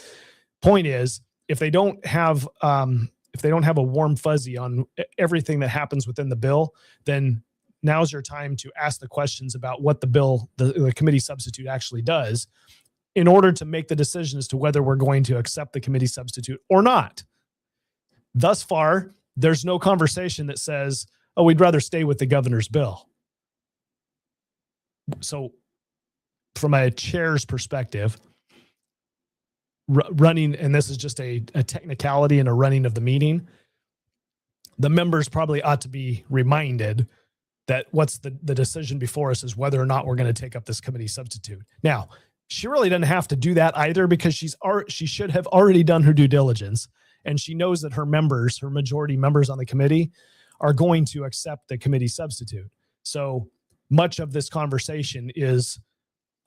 Point is, if they don't have a warm fuzzy on everything that happens within the bill, then now's your time to ask the questions about what the bill, the committee substitute actually does, in order to make the decision as to whether we're going to accept the committee substitute or not. Thus far, there's no conversation that says, oh, we'd rather stay with the governor's bill. So from a chair's perspective, running, and this is just a technicality and a running of the meeting, the members probably ought to be reminded that what's the decision before us is whether or not we're going to take up this committee substitute. Now, she really doesn't have to do that either, because she should have already done her due diligence, and she knows that her majority members on the committee are going to accept the committee substitute. So much of this conversation is,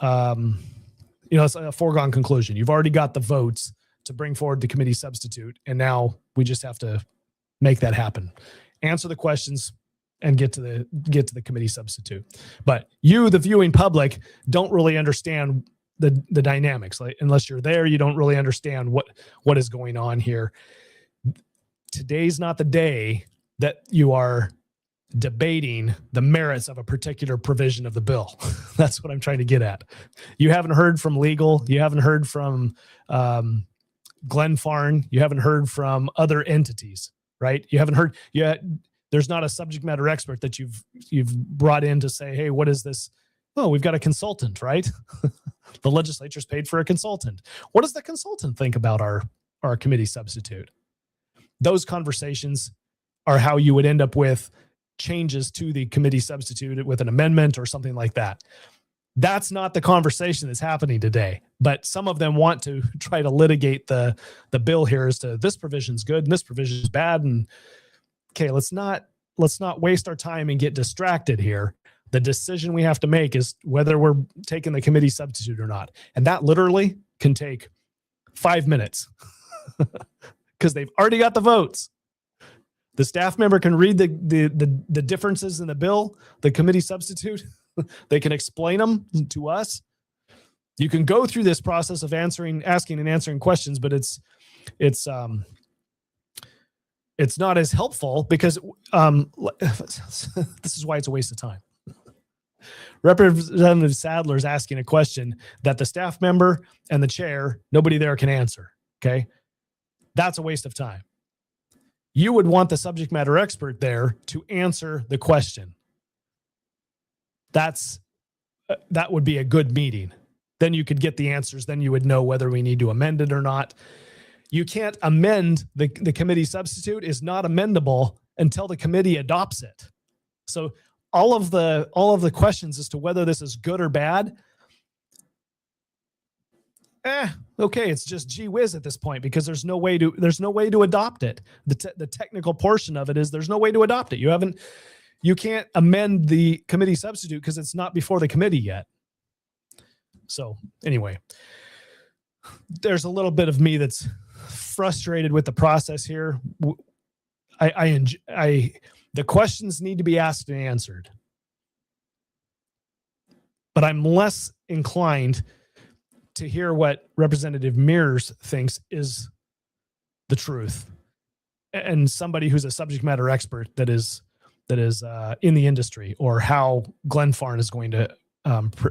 it's a foregone conclusion. You've already got the votes to bring forward the committee substitute, and now we just have to make that happen. Answer the questions and get to the committee substitute. But you, the viewing public, don't really understand the dynamics. Like, unless you're there, you don't really understand what is going on here. Today's not the day that you are debating the merits of a particular provision of the bill. That's what I'm trying to get at. You haven't heard from legal. You haven't heard from Glenn Farn. You haven't heard from other entities, right? You haven't heard yet. There's not a subject matter expert that you've brought in to say, hey, what is this? Oh, we've got a consultant, right? The legislature's paid for a consultant. What does the consultant think about our committee substitute? Those conversations are how you would end up with changes to the committee substitute with an amendment or something like that. That's not the conversation that's happening today. But some of them want to try to litigate the bill here as to this provision's good and this provision's bad. And okay, let's not waste our time and get distracted here. The decision we have to make is whether we're taking the committee substitute or not. And that literally can take 5 minutes because they've already got the votes. The staff member can read the differences in the bill, the committee substitute. They can explain them to us. You can go through this process of asking and answering questions, but it's not as helpful because this is why it's a waste of time. Representative Sadler is asking a question that the staff member and the chair, nobody there can answer. Okay. That's a waste of time. You would want the subject matter expert there to answer the question. That would be a good meeting. Then you could get the answers. Then you would know whether we need to amend it or not. You can't amend the committee substitute is not amendable until the committee adopts it. So all of the questions as to whether this is good or bad, Okay, it's just gee whiz at this point because there's no way to adopt it. The technical portion of it is there's no way to adopt it. You can't amend the committee substitute because it's not before the committee yet. So anyway, there's a little bit of me that's frustrated with the process here. The questions need to be asked and answered, but I'm less inclined to hear what Representative Mears thinks is the truth, and somebody who's a subject matter expert that is in the industry, or how Glenfarne is going to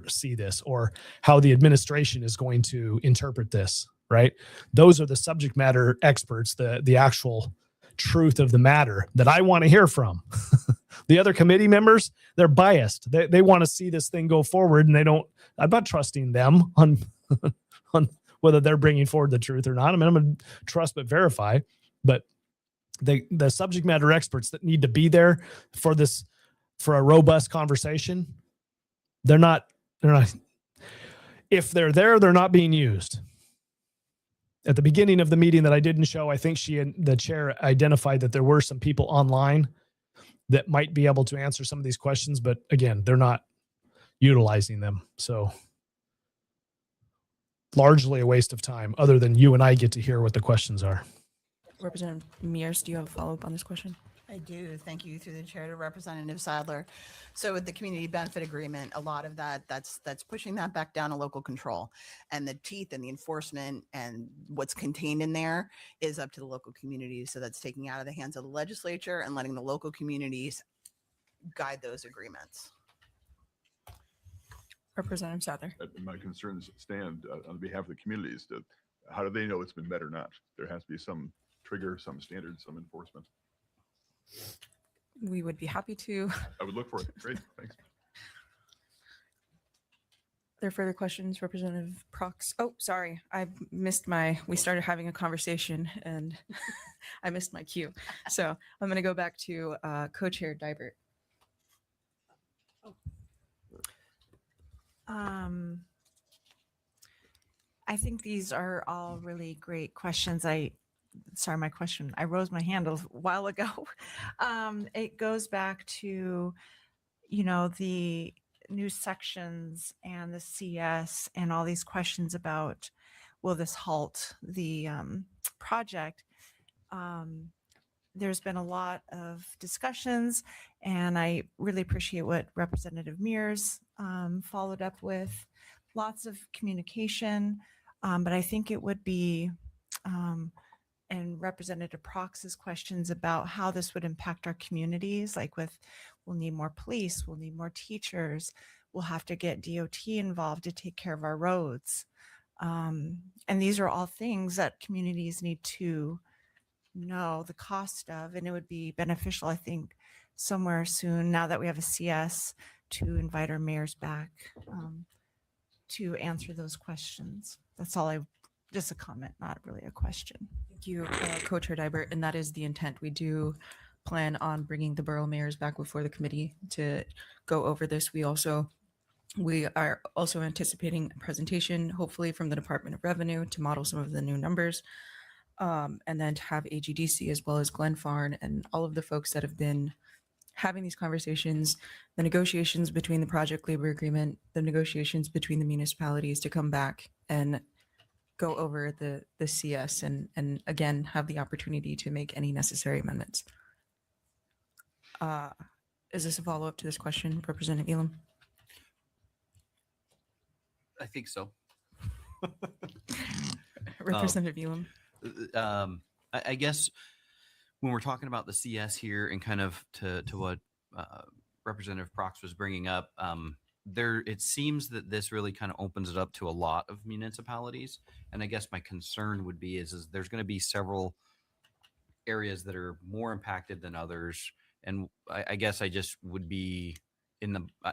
see this, or how the administration is going to interpret this. Right? Those are the subject matter experts, the actual truth of the matter that I want to hear from. The other committee members, they're biased. They want to see this thing go forward, and I'm not trusting them on whether they're bringing forward the truth or not. I mean, I'm going to trust but verify. But the subject matter experts that need to be there for a robust conversation, they're not. If they're there, they're not being used. At the beginning of the meeting that I didn't show, I think the chair identified that there were some people online that might be able to answer some of these questions, but again, they're not utilizing them. So largely a waste of time, other than you and I get to hear what the questions are. Representative Mears, do you have a follow-up on this question? I do. Thank you through the chair to Representative Sadler. So with the community benefit agreement, a lot of that's pushing that back down to local control, and the teeth and the enforcement and what's contained in there is up to the local communities. So that's taking out of the hands of the legislature and letting the local communities guide those agreements. Representative Sadler. My concerns stand on behalf of the communities. How do they know it's been met or not? There has to be some trigger, some standard, some enforcement. We would be happy to. I would look for it. Great, thanks. There are further questions, Representative Prox? Oh, sorry, we started having a conversation and I missed my cue. So I'm going to go back to Co-Chair Dybert. I think these are all really great questions. I rose my hand a while ago. It goes back to, the new sections and the CS and all these questions about, will this halt the project? There's been a lot of discussions, and I really appreciate what Representative Mears followed up with. Lots of communication, but I think it would be, and Representative Prox's questions about how this would impact our communities, like we'll need more police, we'll need more teachers, we'll have to get DOT involved to take care of our roads. And these are all things that communities need to know the cost of, and it would be beneficial, I think, somewhere soon, now that we have a CS, to invite our mayors back to answer those questions. That's all just a comment, not really a question. Thank you, Co-Chair Dybert, and that is the intent. We do plan on bringing the borough mayors back before the committee to go over this. We are also anticipating a presentation, hopefully from the Department of Revenue, to model some of the new numbers, and then to have AGDC as well as Glenfarne and all of the folks that have been having these conversations, the negotiations between the project labor agreement, the negotiations between the municipalities, to come back and go over the CS and again have the opportunity to make any necessary amendments. Is this a follow-up to this question, Representative Elam? I think so. Representative Elam. I guess when we're talking about the CS here and kind of to what Representative Prox was bringing up, it seems that this really kind of opens it up to a lot of municipalities. And I guess my concern would be is there's going to be several areas that are more impacted than others. And I guess I just would be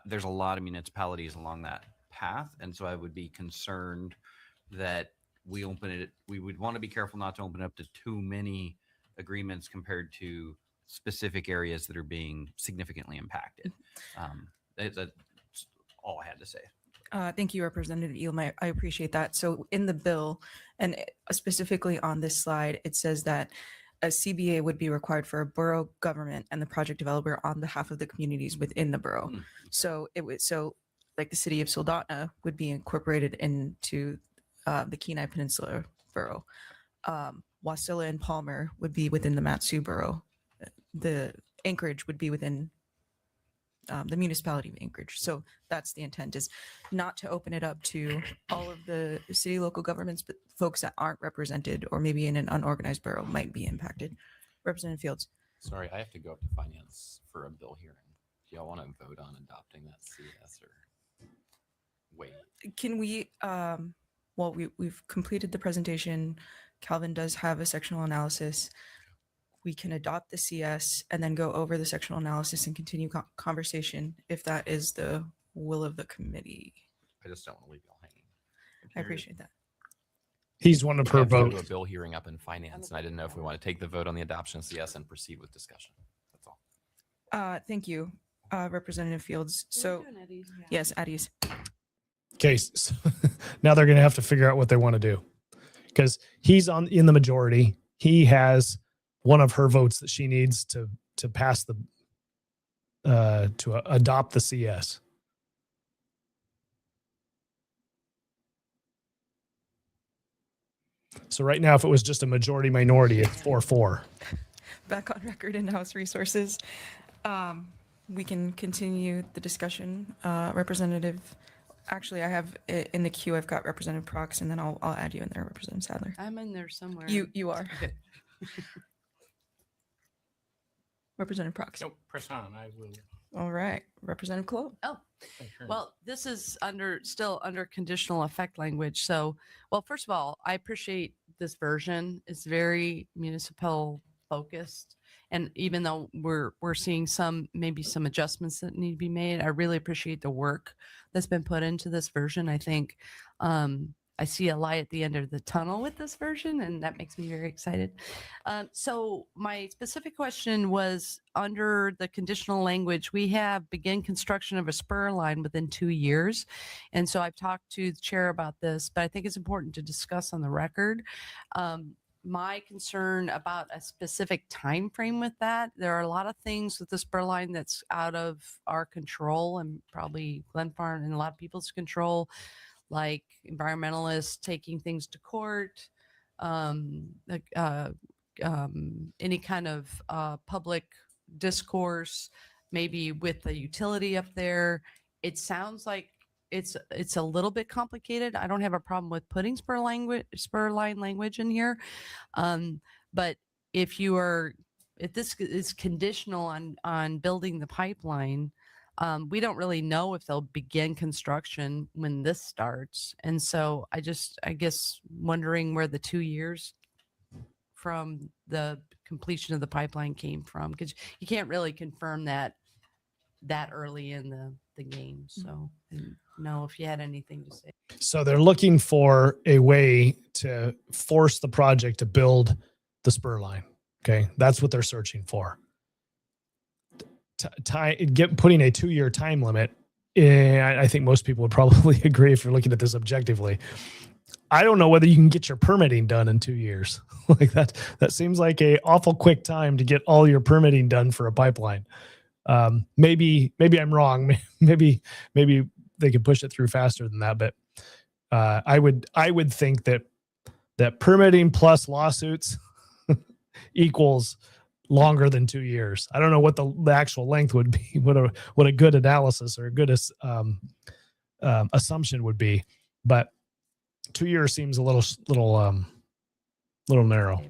there's a lot of municipalities along that path. And so I would be concerned that we would want to be careful not to open up to too many agreements compared to specific areas that are being significantly impacted. That's all I had to say. Thank you, Representative Elam. I appreciate that. So in the bill, and specifically on this slide, it says that a CBA would be required for a borough government and the project developer on behalf of the communities within the borough. So it would, like the city of Soldotna would be incorporated into the Kenai Peninsula borough. Wasilla and Palmer would be within the Matsu borough. The Anchorage would be within the municipality of Anchorage. So that's the intent, is not to open it up to all of the city local governments, but folks that aren't represented or maybe in an unorganized borough might be impacted. Representative Fields. Sorry, I have to go up to finance for a bill hearing. Do y'all want to vote on adopting that CS or wait? Can we, well, we've completed the presentation. Calvin does have a sectional analysis. We can adopt the CS and then go over the sectional analysis and continue conversation if that is the will of the committee. I just don't want to leave y'all hanging. I appreciate that. He's one of We her have to go to votes. a bill hearing up in finance, and I didn't know if we want to take the vote on the adoption of CS and proceed with discussion. That's all. Thank you, Representative Fields. So, yes, Addie's. Okay, so now they're going to have to figure out what they want to do, because he's in the majority. He has one of her votes that she needs to pass the to adopt the CS. So right now, if it was just a majority minority, it's 4-4. Back on record in House Resources. We can continue the discussion. Representative, actually, I have in the queue, I've got Representative Prox, and then I'll add you in there, Representative Sadler. I'm in there somewhere. You are. Okay. Representative Prox. No, press on. I will. All right. Representative Cologne. Oh, well, this is still under conditional effect language. So, well, first of all, I appreciate this version. It's very municipal focused. And even though we're seeing maybe some adjustments that need to be made, I really appreciate the work that's been put into this version. I think I see a light at the end of the tunnel with this version, and that makes me very excited. So my specific question was, under the conditional language, we have begin construction of a spur line within 2 years. And so I've talked to the chair about this, but I think it's important to discuss on the record. My concern about a specific time frame with that, there are a lot of things with the spur line that's out of our control and probably Glen Farm and a lot of people's control, like environmentalists taking things to court, any kind of public discourse, maybe with the utility up there. It sounds like it's a little bit complicated. I don't have a problem with putting spur line language in here, but if this is conditional on building the pipeline, we don't really know if they'll begin construction when this starts. And so I guess wondering where the 2 years from the completion of the pipeline came from, because you can't really confirm that early in the game. So I didn't know if you had anything to say. So they're looking for a way to force the project to build the spur line. Okay, that's what they're searching for. Putting a 2-year time limit, I think most people would probably agree if you're looking at this objectively. I don't know whether you can get your permitting done in 2 years. Like that seems like a awful quick time to get all your permitting done for a pipeline. Maybe I'm wrong. Maybe they could push it through faster than that. But I would think that permitting plus lawsuits equals longer than 2 years. I don't know what the actual length would be, what a good analysis or a good assumption would be, but 2 years seems a little narrow.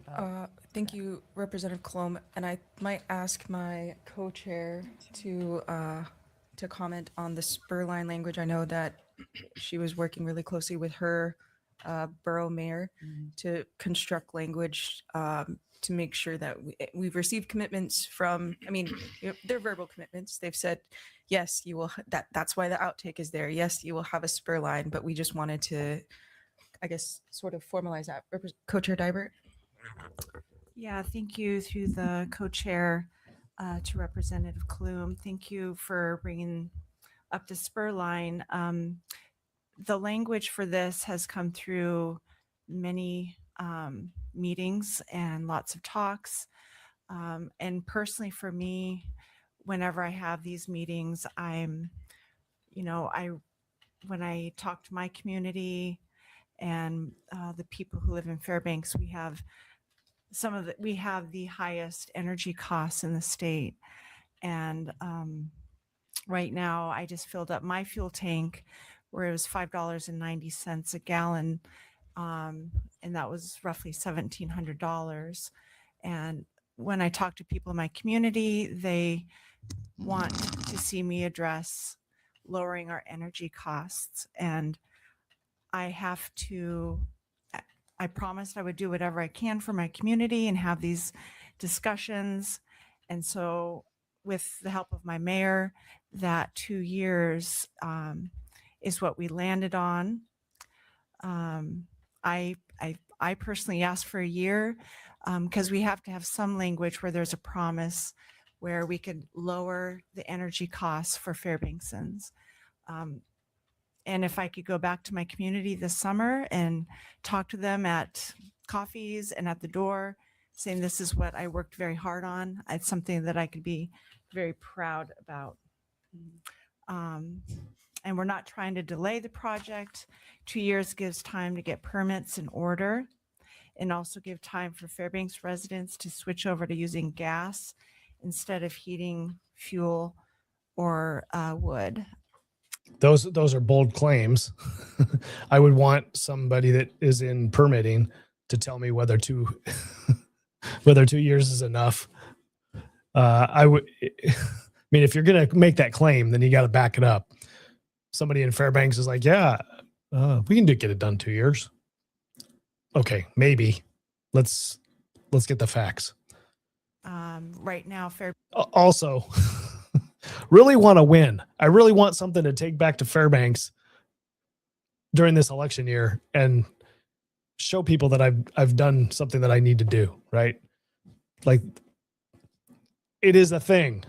Thank you, Representative Colomb. And I might ask my co-chair to comment on the spur line language. I know that she was working really closely with her borough mayor to construct language to make sure that we've received commitments from, they're verbal commitments. They've said, yes, you will, that's why the outtake is there. Yes, you will have a spur line, but we just wanted to, I guess, sort of formalize that. Co-chair Dybert. Yeah, thank you through the co-chair to Representative Klum. Thank you for bringing up the spur line. the language for this has come through many meetings and lots of talks. And personally, for me, whenever I have these meetings, when I talk to my community and the people who live in Fairbanks, we have the highest energy costs in the state. And right now, I just filled up my fuel tank where it was $5.90 a gallon. And that was roughly $1,700. And when I talk to people in my community, they want to see me address lowering our energy costs. And I promised I would do whatever I can for my community and have these discussions. And so with the help of my mayor, that 2 years is what we landed on. I personally asked for a year because we have to have some language where there's a promise where we could lower the energy costs for Fairbanksans. And if I could go back to my community this summer and talk to them at coffees and at the door, saying this is what I worked very hard on, it's something that I could be very proud about. And we're not trying to delay the project. 2 years gives time to get permits in order and also give time for Fairbanks residents to switch over to using gas instead of heating, fuel, or wood. Those are bold claims. I would want somebody that is in permitting to tell me whether 2 years is enough. I mean, if you're going to make that claim, then you got to back it up. Somebody in Fairbanks is like, yeah, we can get it done 2 years. Okay, maybe. Let's get the facts. Right now, Also, really want to win. I really want something to take back to Fairbanks during this election year and show people that I've done something that I need to do, right? Like, it is a thing.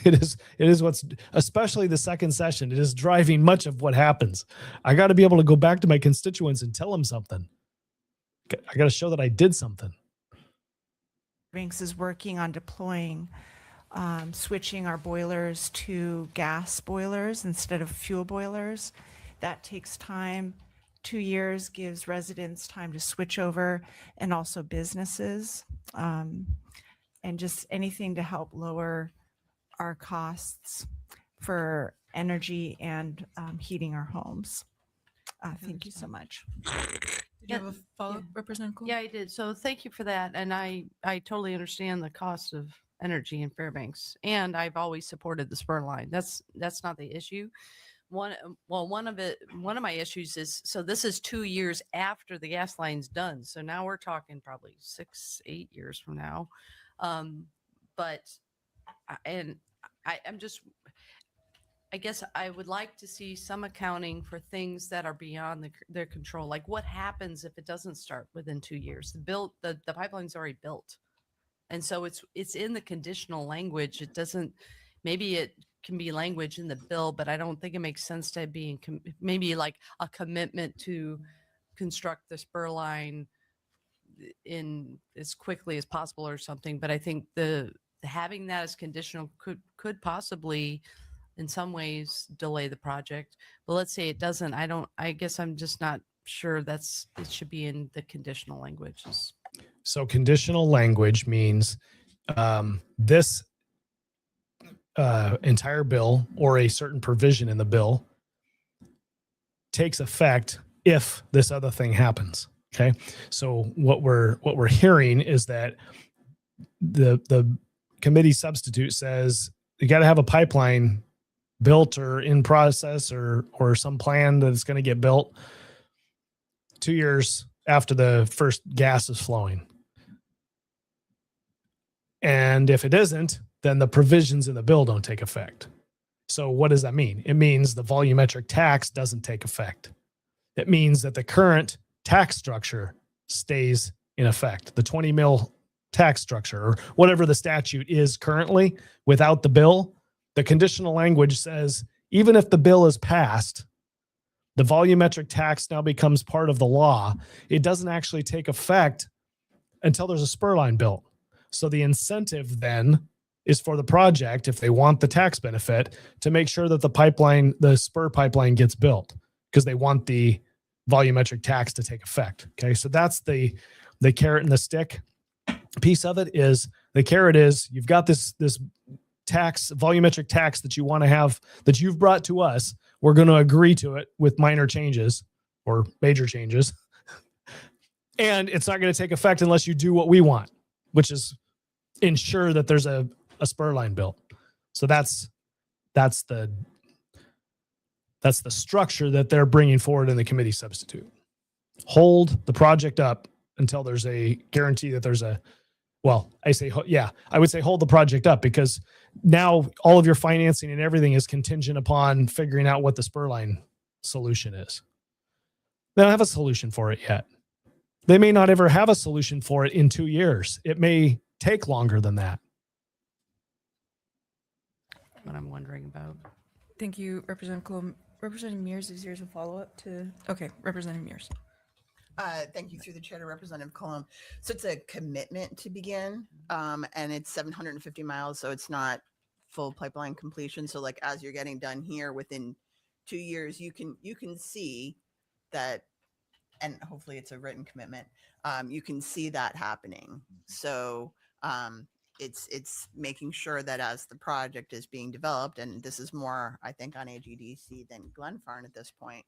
It is what's, especially the second session, it is driving much of what happens. I got to be able to go back to my constituents and tell them something. I got to show that I did something. Fairbanks is working on deploying, switching our boilers to gas boilers instead of fuel boilers. That takes time. 2 years gives residents time to switch over and also businesses, and just anything to help lower our costs for energy and heating our homes. Thank you so much. Did you have a follow-up, Representative Cool? Yeah, I did. So thank you for that. And I totally understand the cost of energy in Fairbanks. And I've always supported the spur line. That's not the issue. One of my issues is, so this is 2 years after the gas line's done. So now we're talking probably 6-8 years from now. I guess I would like to see some accounting for things that are beyond their control. Like what happens if it doesn't start within 2 years? The pipeline's already built. And so it's in the conditional language. It doesn't, maybe it can be language in the bill, but I don't think it makes sense to be maybe like a commitment to construct the spur line in as quickly as possible or something. But I think having that as conditional could possibly in some ways delay the project. But let's say it doesn't. I guess I'm just not sure it should be in the conditional languages. So conditional language means this entire bill or a certain provision in the bill takes effect if this other thing happens. Okay. So what we're hearing is that the committee substitute says you got to have a pipeline built or in process or some plan that's going to get built 2 years after the first gas is flowing. And if it isn't, then the provisions in the bill don't take effect. So what does that mean? It means the volumetric tax doesn't take effect. It means that the current tax structure stays in effect. The 20 mil tax structure or whatever the statute is currently without the bill, the conditional language says, even if the bill is passed, The volumetric tax now becomes part of the law. It doesn't actually take effect until there's a spur line built. So the incentive then is for the project, if they want the tax benefit, to make sure that the spur pipeline gets built, because they want the volumetric tax to take effect. Okay, so that's the carrot and the stick piece of it. Is the carrot is you've got this tax, volumetric tax that you want to have, that you've brought to us. We're going to agree to it with minor changes or major changes. And it's not going to take effect unless you do what we want, which is ensure that there's a spur line built. So that's the structure that they're bringing forward in the committee substitute. Hold the project up until there's a guarantee that there's I would say hold the project up, because now all of your financing and everything is contingent upon figuring out what the spur line solution is. They don't have a solution for it yet. They may not ever have a solution for it in 2 years. It may take longer than that. What I'm wondering about. Thank you, Representative Colom. Representative Mears, is yours a follow-up to? Okay, Representative Mears. Thank you through the chair to Representative Colom. So it's a commitment to begin, and it's 750 miles. So it's not full pipeline completion. So like as you're getting done here within 2 years, you can see that, and hopefully it's a written commitment. You can see that happening. So it's making sure that as the project is being developed, and this is more, I think, on AGDC than Glenfarne at this point,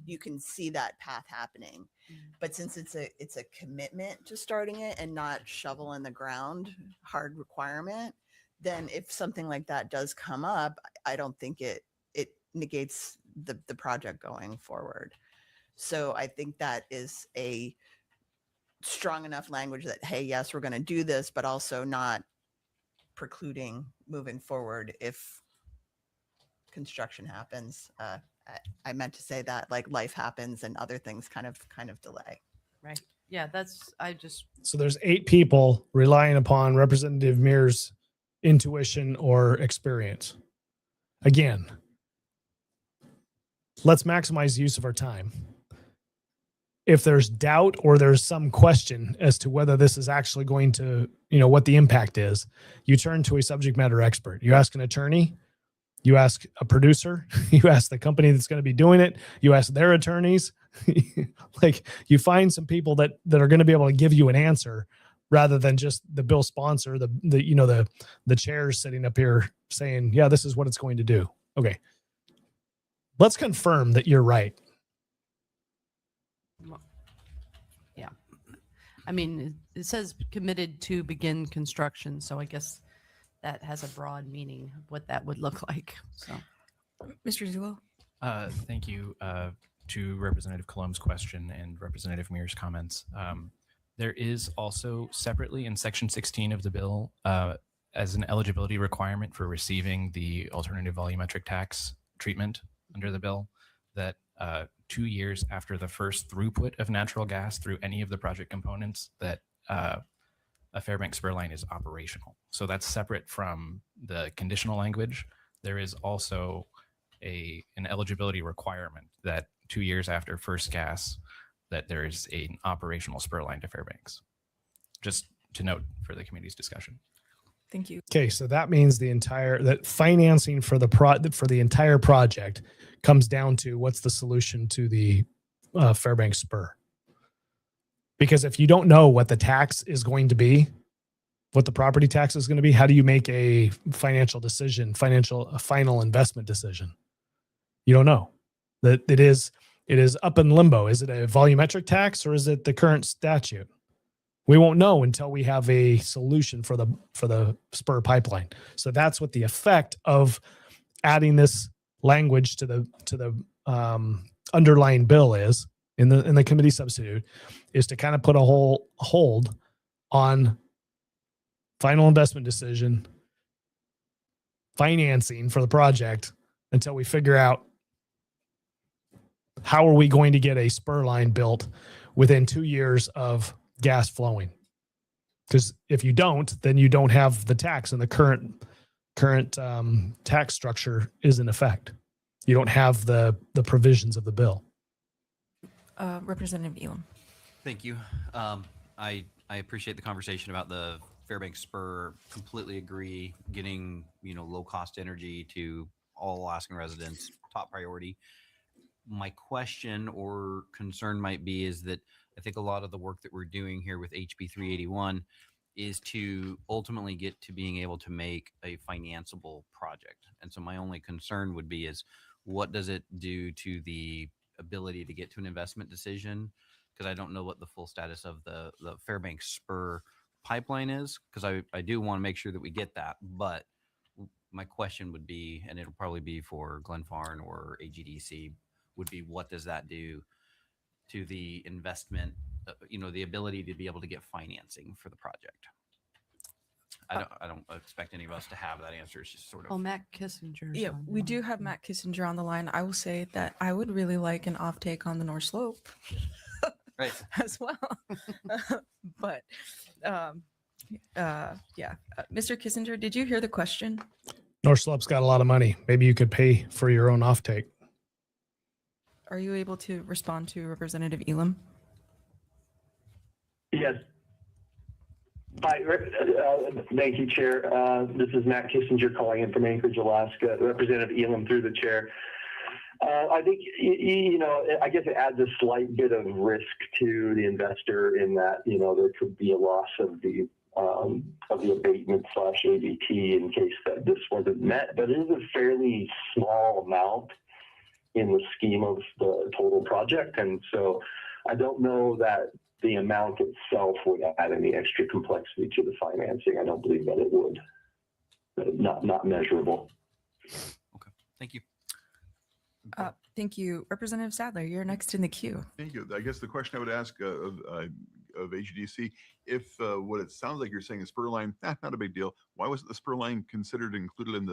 you can see that path happening. But since it's a commitment to starting it and not shovel in the ground hard requirement, then if something like that does come up, I don't think it negates the project going forward. So I think that is a strong enough language that, hey, yes, we're going to do this, but also not precluding moving forward if construction happens. I meant to say that, like, life happens and other things kind of delay. Right. Yeah, So there's 8 people relying upon Representative Mears' intuition or experience. Again, let's maximize the use of our time. If there's doubt or there's some question as to whether this is actually going to, what the impact is, you turn to a subject matter expert. You ask an attorney, you ask a producer, you ask the company that's going to be doing it, you ask their attorneys. Like, you find some people that are going to be able to give you an answer, rather than just the bill sponsor, the chairs sitting up here saying, yeah, this is what it's going to do. Okay. Let's confirm that you're right. Yeah. I mean, it says committed to begin construction. So I guess that has a broad meaning of what that would look like. So, Mr. Zullo. Thank you to Representative Colom's question and Representative Mears' comments. There is also separately in Section 16 of the bill as an eligibility requirement for receiving the alternative volumetric tax treatment under the bill that 2 years after the first throughput of natural gas through any of the project components, that a Fairbanks spur line is operational. So that's separate from the conditional language. There is also an eligibility requirement that 2 years after first gas, that there is an operational spur line to Fairbanks. Just to note for the committee's discussion. Thank you. Okay, so that means that financing for the entire project comes down to what's the solution to the Fairbanks spur. Because if you don't know what the tax is going to be, what the property tax is going to be, how do you make a financial decision, a final investment decision? You don't know. That it is up in limbo. Is it a volumetric tax or is it the current statute? We won't know until we have a solution for the spur pipeline. So that's what the effect of adding this language to the underlying bill is in the committee substitute, is to kind of put a hold on final investment decision, financing for the project, until we figure out how are we going to get a spur line built within 2 years of gas flowing. Because if you don't, then you don't have the tax, and the current tax structure is in effect. You don't have the provisions of the bill. Representative Elam. Thank you. I appreciate the conversation about the Fairbanks spur. Completely agree. Getting low cost energy to all Alaskan residents, top priority. My question or concern might be is that I think a lot of the work that we're doing here with HB 381 is to ultimately get to being able to make a financeable project. And so my only concern would be is what does it do to the ability to get to an investment decision? Because I don't know what the full status of the Fairbanks spur pipeline is, because I do want to make sure that we get that. But my question would be, and it'll probably be for Glen Farn or AGDC, would be what does that do to the investment, the ability to be able to get financing for the project? I don't expect any of us to have that answer. It's just sort of. Oh, Matt Kissinger. Yeah, we do have Matt Kissinger on the line. I will say that I would really like an offtake on the North Slope. Right. As well. But Mr. Kissinger, did you hear the question? North Slope's got a lot of money. Maybe you could pay for your own offtake. Are you able to respond to Representative Elam? Yes. Hi, thank you, Chair. This is Matt Kissinger calling in from Anchorage, Alaska. Representative Elam through the chair. I think, I guess it adds a slight bit of risk to the investor in that, there could be a loss of the abatement / ABT in case that this wasn't met, but it is a fairly small amount in the scheme of the total project. And so I don't know that the amount itself would add any extra complexity to the financing. I don't believe that it would. Not measurable. Okay, thank you. Thank you. Representative Sadler, you're next in the queue. Thank you. I guess the question I would ask of AGDC, if what it sounds like you're saying is spur line, not a big deal. Why wasn't the spur line considered included in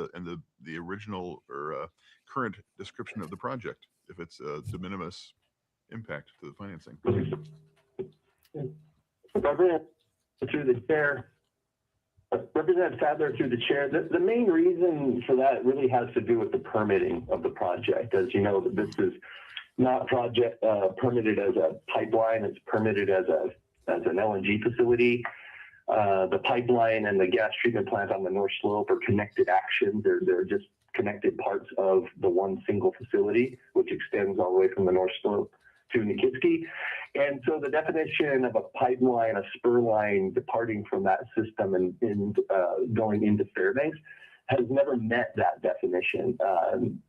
the original or current description of the project if it's a de minimis impact to the financing? Through the chair. Representative Sadler through the chair. The main reason for that really has to do with the permitting of the project. As you know, this is not project permitted as a pipeline. It's permitted as an LNG facility. The pipeline and the gas treatment plant on the North Slope are connected actions. They're just connected parts of the one single facility, which extends all the way from the North Slope to Nikitzki. And so the definition of a pipeline, a spur line departing from that system and going into Fairbanks has never met that definition.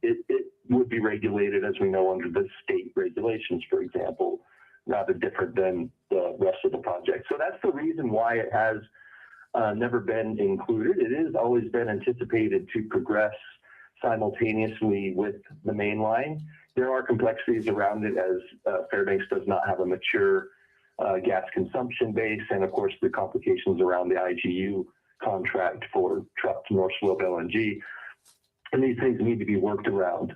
It would be regulated, as we know, under the state regulations, for example, rather different than the rest of the project. So that's the reason why it has never been included. It has always been anticipated to progress simultaneously with the main line. There are complexities around it as Fairbanks does not have a mature gas consumption base, and of course the complications around the IGU contract for trucked North Slope LNG. And these things need to be worked around.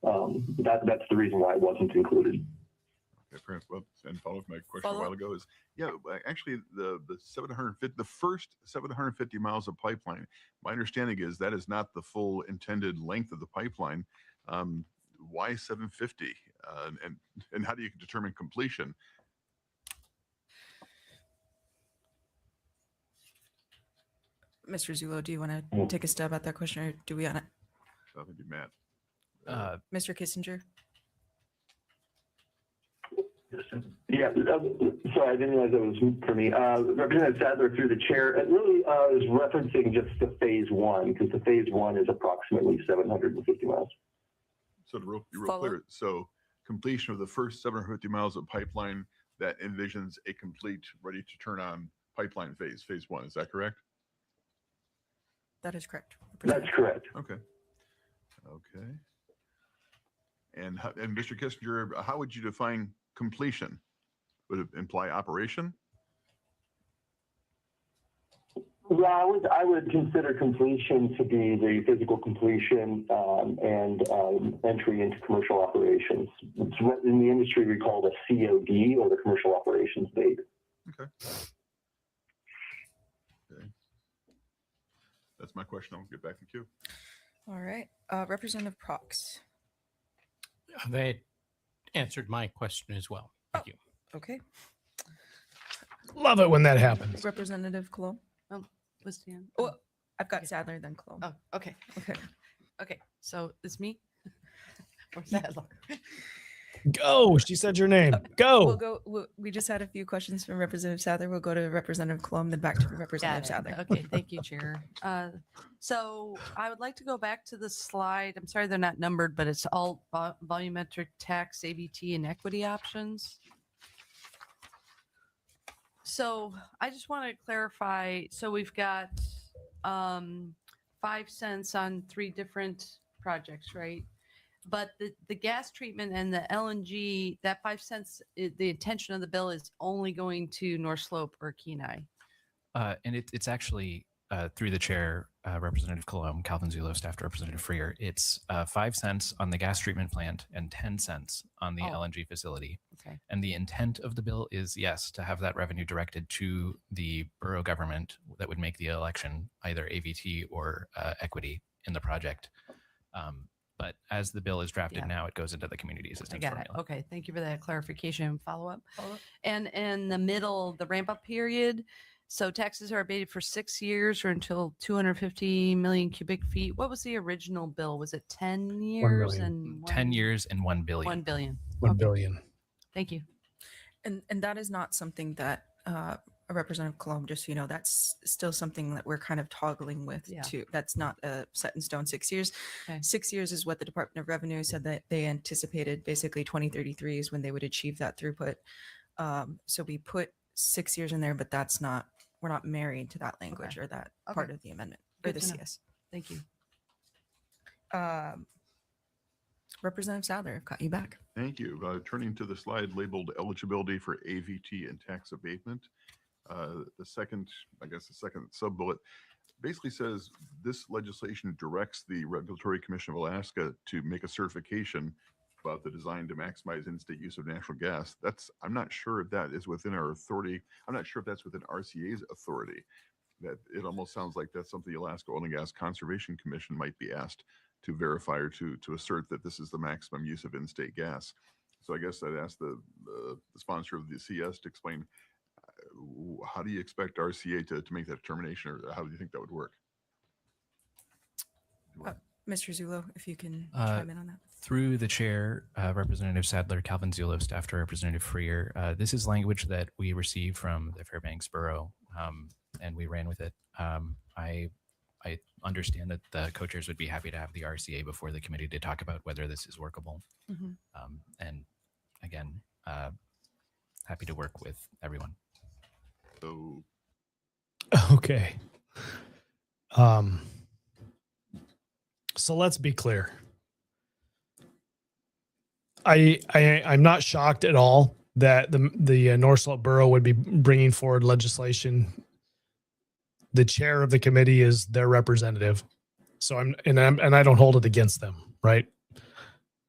That's the reason why it wasn't included. Okay, perhaps. Well, and follow up my question a while ago is, actually the 750, the first 750 miles of pipeline, my understanding is that is not the full intended length of the pipeline. Why 750? And how do you determine completion? Mr. Zullo, do you want to take a stab at that question, or do we on it? I think you're Matt. Mr. Kissinger? Yeah, sorry, I didn't realize that was for me. Representative Sadler through the chair. It really is referencing just the phase one, because the phase one is approximately 750 miles. So to be real clear, so completion of the first 750 miles of pipeline that envisions a complete, ready to turn on pipeline phase one. Is that correct? That is correct. That's correct. Okay. Okay. And Mr. Kissinger, how would you define completion? Would it imply operation? Well, I would consider completion to be the physical completion and entry into commercial operations. It's what in the industry we call the COD, or the commercial operations date. Okay. Okay. That's my question. I'll get back in queue. All right. Representative Prox. That answered my question as well. Thank you. Okay. Love it when that happens. Representative Cologne. Oh, what's the end? Oh, I've got Sadler, then Cologne. Oh, okay. Okay. Okay. So it's me. Or Sadler. Go. She said your name. Go. We just had a few questions from Representative Sadler. We'll go to Representative Cologne, then back to Representative Sadler. Okay, thank you, Chair. So I would like to go back to the slide. I'm sorry they're not numbered, but it's all volumetric tax, ABT, and equity options. So I just want to clarify. So we've got 5 cents on 3 different projects, right? But the gas treatment and the LNG, that 5 cents, the intention of the bill is only going to North Slope or Kenai. And it's actually through the chair, Representative Cologne, Calvin Zulo, staff to Representative Freer. It's 5 cents on the gas treatment plant and 10 cents on the LNG facility. Okay. And the intent of the bill is, yes, to have that revenue directed to the borough government that would make the election either AVT or equity in the project. But as the bill is drafted now, it goes into the community assistance I got formula. it. Okay, thank you for that clarification and follow-up. And in the middle, the ramp-up period, so taxes are abated for 6 years or until 250 million cubic feet. What was the original bill? Was it 10 years and 10 years and 1 billion. 1 billion. 1 billion. Thank you. And that is not something that Representative Cologne, just so you know, that's still something that we're kind of toggling with too. That's not set in stone 6 years. Okay. 6 years is what the Department of Revenue said that they anticipated. Basically 2033 is when they would achieve that throughput. So we put 6 years in there, but that's not, we're not married to that language or that part of the amendment or the Good to know. CS. Thank you. Representative Sadler, I've got you back. Thank you. Turning to the slide labeled eligibility for AVT and tax abatement. The second sub bullet basically says this legislation directs the Regulatory Commission of Alaska to make a certification about the design to maximize in-state use of natural gas. I'm not sure if that is within our authority. I'm not sure if that's within RCA's authority. That it almost sounds like that's something the Alaska Oil and Gas Conservation Commission might be asked to verify or to assert that this is the maximum use of in-state gas. So I guess I'd ask the sponsor of the CS to explain how do you expect RCA to make that determination, or how do you think that would work? Mr. Zulo, if you can chime in on that. Through the chair, Representative Sadler, Calvin Zulo, staff to Representative Freer. This is language that we received from the Fairbanks Borough, and we ran with it. I understand that the co-chairs would be happy to have the RCA before the committee to talk about whether this is workable. And again, happy to work with everyone. So, okay. So let's be clear. I'm not shocked at all that the North Slope Borough would be bringing forward legislation. The chair of the committee is their representative, so I don't hold it against them, right?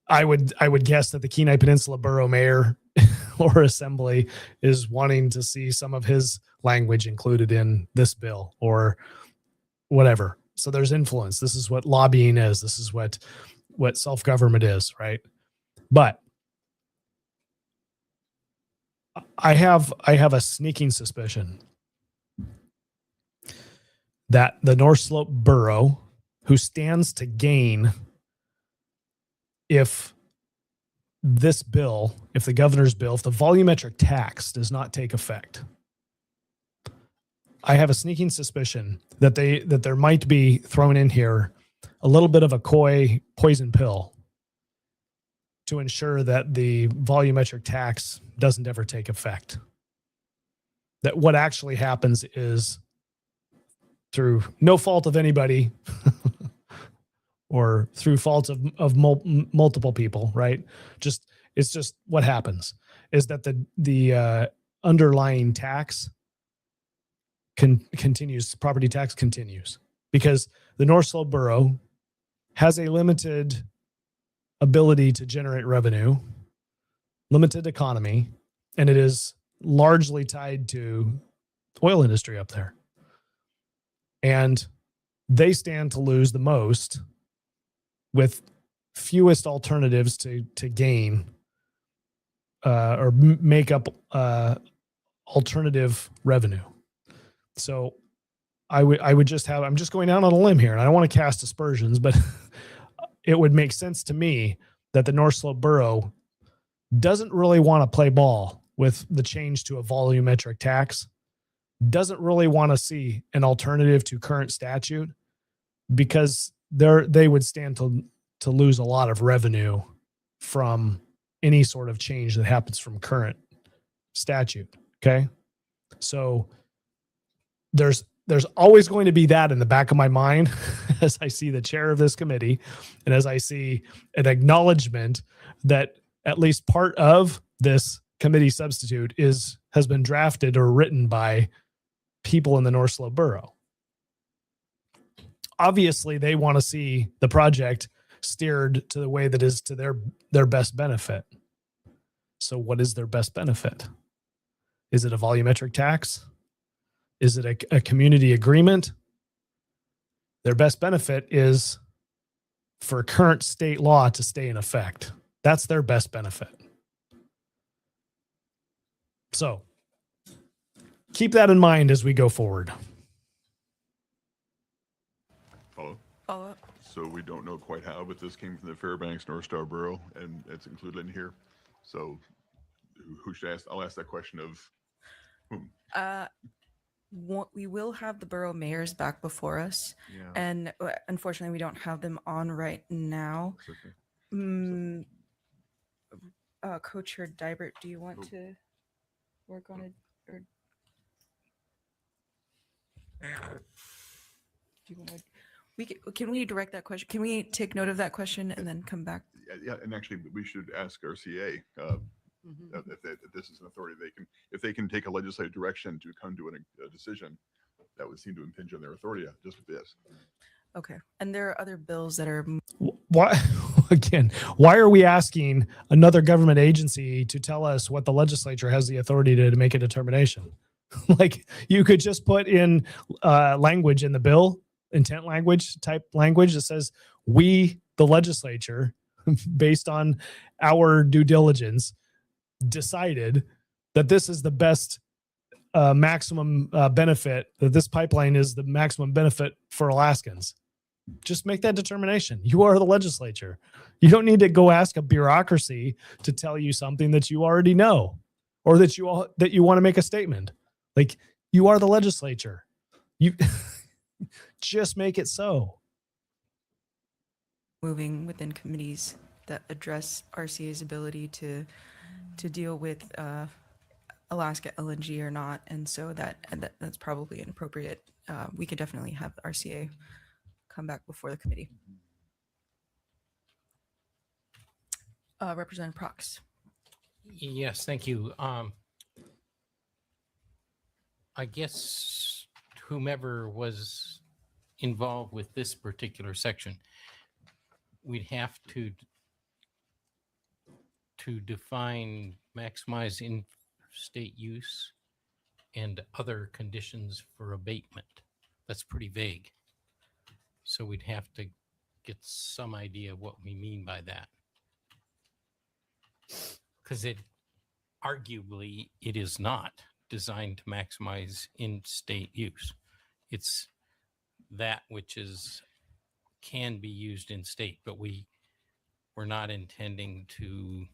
I would guess that the Kenai Peninsula Borough Mayor or Assembly is wanting to see some of his language included in this bill or whatever. So there's influence. This is what lobbying is. This is what self-government is, right? But I have a sneaking suspicion that the North Slope Borough, who stands to gain if this bill, if the governor's bill, if the volumetric tax does not take effect, I have a sneaking suspicion that there might be thrown in here a little bit of a coy poison pill to ensure that the volumetric tax doesn't ever take effect. That what actually happens is, through no fault of anybody or through faults of multiple people, right? It's just what happens is that the underlying tax continues, property tax continues, because the North Slope Borough has a limited ability to generate revenue, limited economy, and it is largely tied to oil industry up there. And they stand to lose the most with fewest alternatives to gain make up alternative revenue. So I would just have, I'm just going out on a limb here and I don't want to cast aspersions, but it would make sense to me that the North Slope Borough doesn't really want to play ball with the change to a volumetric tax, doesn't really want to see an alternative to current statute, because they would stand to lose a lot of revenue from any sort of change that happens from current statute. Okay. So there's always going to be that in the back of my mind as I see the chair of this committee and as I see an acknowledgement that at least part of this committee substitute has been drafted or written by people in the North Slope Borough. Obviously, they want to see the project steered to the way that is to their best benefit. So what is their best benefit? Is it a volumetric tax? Is it a community agreement? Their best benefit is for current state law to stay in effect. That's their best benefit. So keep that in mind as we go forward. Follow up. So we don't know quite how, but this came from the Fairbanks North Star Borough, and it's included in here. So who should ask? I'll ask that question of whom? We will have the borough mayors back before us, and unfortunately, we don't have them on right now. Okay. Co-chair Dybert, do you want to work on it, or do you want to? Can we direct that question? Can we take note of that question and then come back? Yeah, and actually, we should ask our CA if this is an authority if they can take a legislative direction to come to a decision that would seem to impinge on their authority. Just with this. Okay, and there are other bills that are. Why are we asking another government agency to tell us what the legislature has the authority to make a determination? Like, you could just put in language in the bill, intent language, type language that says, we, the legislature, based on our due diligence, decided that this is the best maximum benefit, that this pipeline is the maximum benefit for Alaskans. Just make that determination. You are the legislature. You don't need to go ask a bureaucracy to tell you something that you already know, or that you want to make a statement. Like, you are the legislature. You just make it so. Moving within committees that address RCA's ability to deal with Alaska LNG or not, and so that's probably inappropriate. We could definitely have RCA come back before the committee. Representative Prox. Yes, thank you. I guess whomever was involved with this particular section, we'd have to define maximize in-state use and other conditions for abatement. That's pretty vague. So we'd have to get some idea of what we mean by that. Because arguably it is not designed to maximize in-state use. It's that which can be used in state, but we're not intending to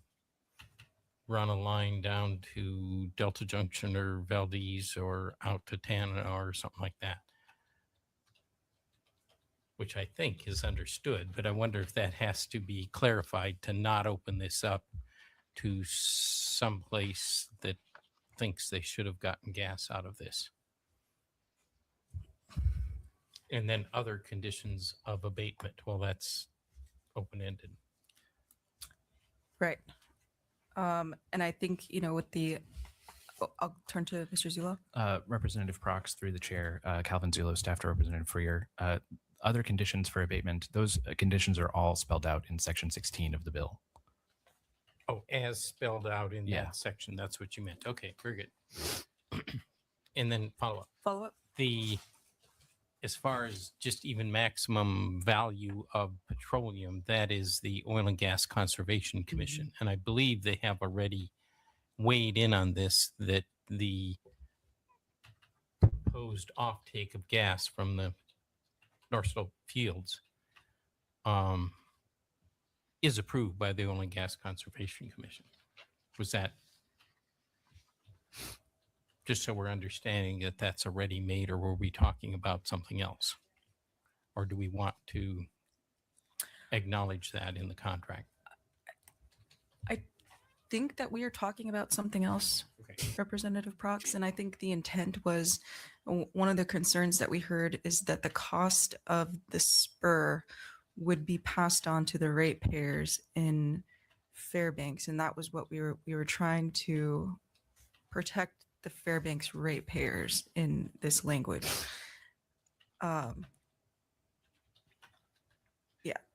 run a line down to Delta Junction or Valdez or out to Tanana or something like that, which I think is understood, but I wonder if that has to be clarified to not open this up to some place that thinks they should have gotten gas out of this. And then other conditions of abatement. Well, that's open-ended. Right. And I think, with I'll turn to Mr. Zulo. Representative Prox, through the chair, Calvin Zulo, staff representative for your other conditions for abatement. Those conditions are all spelled out in section 16 of the bill. Oh, as spelled out in that section. That's what you meant. Okay, very good. And then follow up. As far as just even maximum value of petroleum, that is the Oil and Gas Conservation Commission. And I believe they have already weighed in on this, that the proposed offtake of gas from the North Slope fields is approved by the Oil and Gas Conservation Commission. Was that, just so we're understanding that that's already made, or were we talking about something else? Or do we want to acknowledge that in the contract? I think that we are talking about something else, Representative Prox, and I think the intent was, one of the concerns that we heard is that the cost of the spur would be passed on to the ratepayers in Fairbanks, and that was what we were trying to protect the Fairbanks ratepayers in this language. Yeah,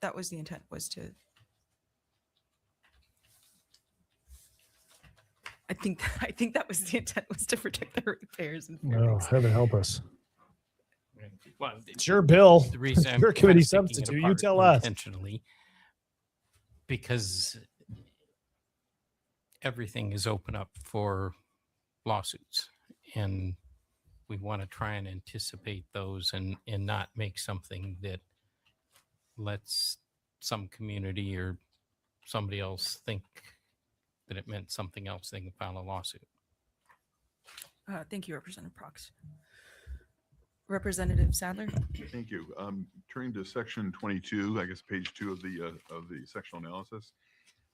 that was the intent, was to. I think that was the intent, was to protect the ratepayers in No, Fairbanks. heaven help us. Well, It's your bill. the reason I'm Your kind of committee picking it substitute. You apart tell us. intentionally, because everything is open up for lawsuits, and we want to try and anticipate those and not make something that lets some community or somebody else think that it meant something else. They can file a lawsuit. Thank you, Representative Prox. Representative Sadler. Thank you. Turning to section 22, I guess page 2 of the sectional analysis.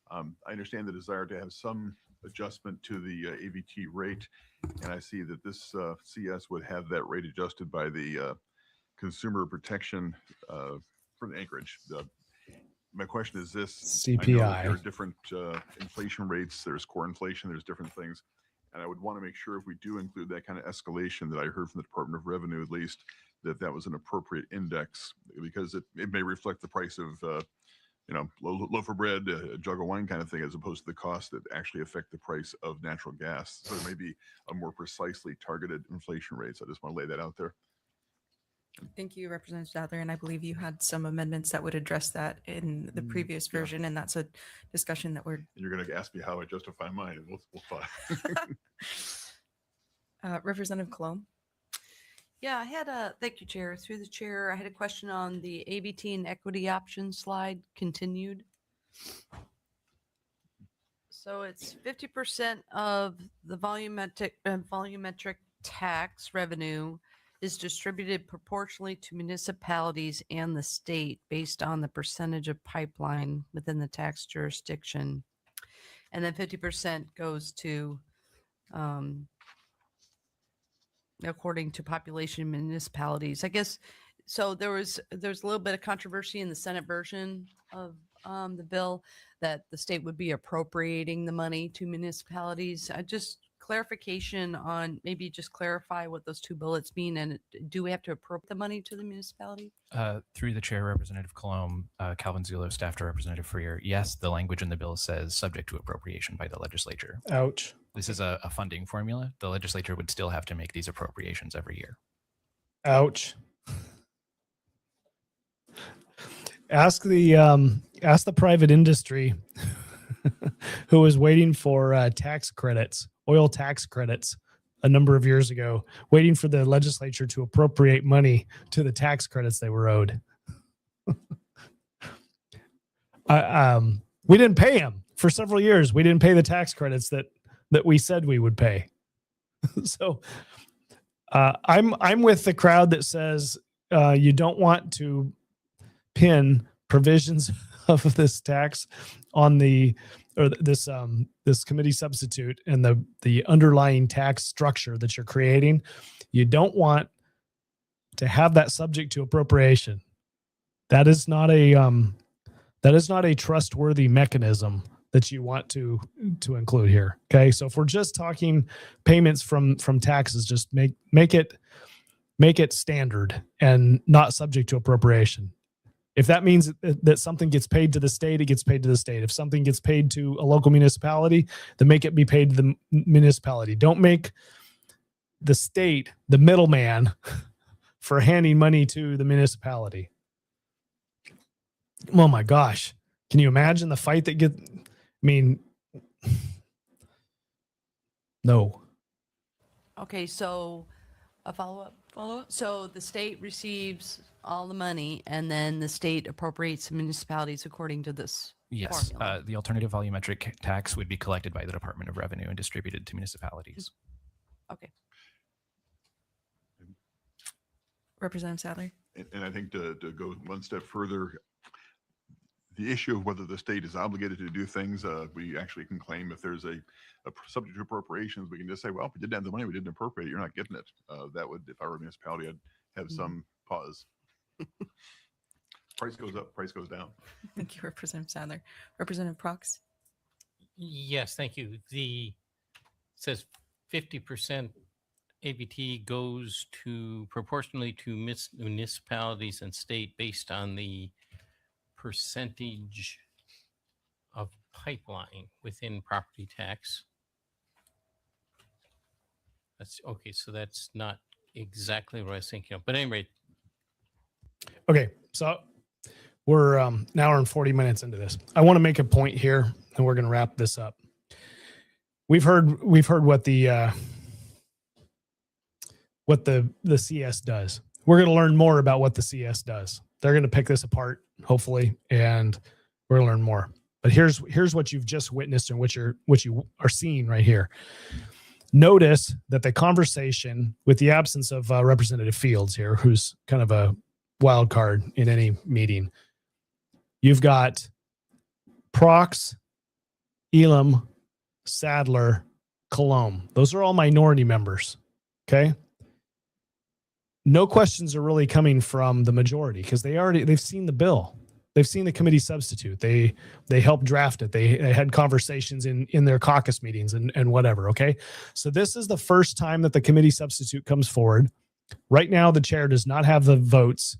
I understand the desire to have some adjustment to the AVT rate, and I see that this CS would have that rate adjusted by the consumer protection for the Anchorage. My question is this: I know that there are CPI. different inflation rates. There's core inflation. There's different things. And I would want to make sure, if we do include that kind of escalation that I heard from the Department of Revenue, at least, that that was an appropriate index, because it may reflect the price of, loaf of bread, a jug of wine kind of thing, as opposed to the costs that actually affect the price of natural gas. So there may be a more precisely targeted inflation rate. So I just want to lay that out there. Thank you, Representative Sadler, and I believe you had some amendments that would address that in the previous version, and that's a discussion that we're. And you're going to ask me how I justify mine, and we'll talk. Representative Colomb. Yeah, I had thank you, Chair. Through the chair, I had a question on the ABT and equity option slide continued. So it's 50% of the volumetric tax revenue is distributed proportionally to municipalities and the state based on the percentage of pipeline within the tax jurisdiction. And then 50% goes to, according to population municipalities. I guess, so there's a little bit of controversy in the Senate version of the bill that the state would be appropriating the money to municipalities. Just clarification on, maybe just clarify what those two bullets mean, and do we have to appropriate the money to the municipality? Through the chair, Representative Colomb, Calvin Zulo, staff to Representative Freer. Yes, the language in the bill says subject to appropriation by the legislature. Ouch. This is a funding formula. The legislature would still have to make these appropriations every year. Ouch. Ask the private industry who was waiting for tax credits, oil tax credits, a number of years ago, waiting for the legislature to appropriate money to the tax credits they were owed. We didn't pay them for several years. We didn't pay the tax credits that we said we would pay. So I'm with the crowd that says you don't want to pin provisions of this tax on this committee substitute and the underlying tax structure that you're creating. You don't want to have that subject to appropriation. That is not a trustworthy mechanism that you want to include here. Okay, so if we're just talking payments from taxes, just make it standard and not subject to appropriation. If that means that something gets paid to the state, it gets paid to the state. If something gets paid to a local municipality, then make it be paid to the municipality. Don't make the state the middleman for handing money to the municipality. Oh my gosh. Can you imagine the fight that I mean, No. Okay, so a follow-up. So the state receives all the money, and then the state appropriates the municipalities according to this Yes, formula. the alternative volumetric tax would be collected by the Department of Revenue and distributed to municipalities. Okay. Representative Sadler. And I think to go one step further, the issue of whether the state is obligated to do things, we actually can claim if there's a subject to appropriations, we can just say, well, if we didn't have the money, we didn't appropriate it, you're not getting it. That would, if I were a municipality, I'd have some pause. Price goes up, price goes down. Thank you, Representative Sadler. Representative Prox. Yes, thank you. It says 50% ABT goes to proportionally to municipalities and state based on the percentage of pipeline within property tax. That's okay. So that's not exactly what I was thinking of. But anyway. Okay. So we're an hour and 40 minutes into this. I want to make a point here, and we're going to wrap this up. We've heard what the CS does. We're going to learn more about what the CS does. They're going to pick this apart, hopefully, and we're going to learn more. But here's what you've just witnessed and what you are seeing right here. Notice that the conversation, with the absence of Representative Fields here, who's kind of a wild card in any meeting, you've got Prox, Elam, Sadler, Colomb. Those are all minority members. Okay. No questions are really coming from the majority because they've seen the bill. They've seen the committee substitute. They helped draft it. They had conversations in their caucus meetings and whatever. Okay. So this is the first time that the committee substitute comes forward. Right now, the chair does not have the votes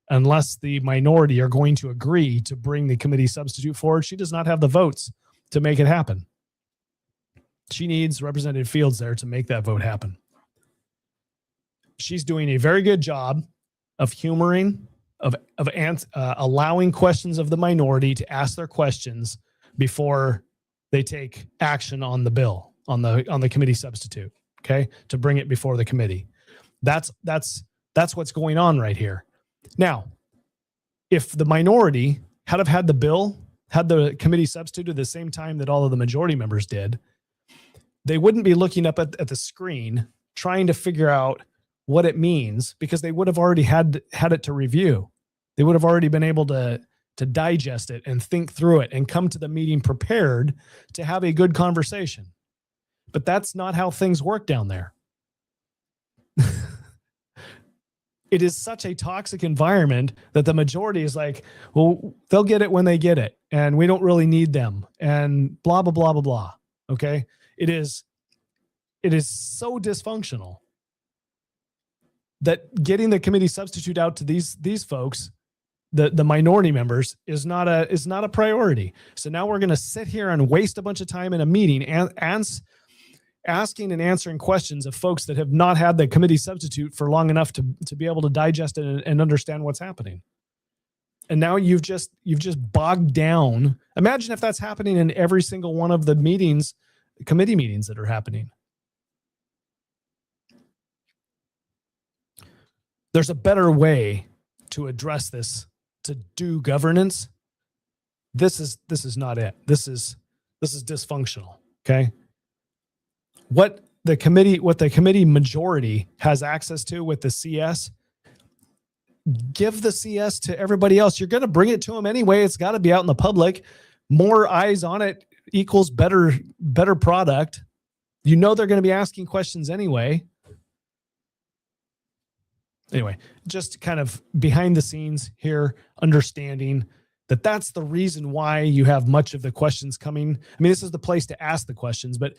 unless the minority are going to agree to bring the committee substitute forward. She does not have the votes to make it happen. She needs Representative Fields there to make that vote happen. She's doing a very good job of humoring, allowing questions of the minority to ask their questions before they take action on the bill, on the committee substitute. Okay, to bring it before the committee. That's what's going on right here. Now, if the minority had the bill, had the committee substitute at the same time that all of the majority members did, they wouldn't be looking up at the screen trying to figure out what it means, because they would have already had it to review. They would have already been able to digest it and think through it and come to the meeting prepared to have a good conversation. But that's not how things work down there. It is such a toxic environment that the majority is like, well, they'll get it when they get it, and we don't really need them, and blah, blah, blah, blah, blah. Okay. It is so dysfunctional that getting the committee substitute out to these folks, the minority members, is not a priority. So now we're going to sit here and waste a bunch of time in a meeting and asking and answering questions of folks that have not had the committee substitute for long enough to be able to digest it and understand what's happening. And now you've just bogged down. Imagine if that's happening in every single one of the meetings, committee meetings that are happening. There's a better way to address this, to do governance. This is not it. This is dysfunctional. Okay. What the committee majority has access to with the CS, give the CS to everybody else. You're going to bring it to them anyway. It's got to be out in the public. More eyes on it equals better product. You know they're going to be asking questions anyway. Anyway, just kind of behind the scenes here, understanding that that's the reason why you have much of the questions coming. I mean, this is the place to ask the questions, but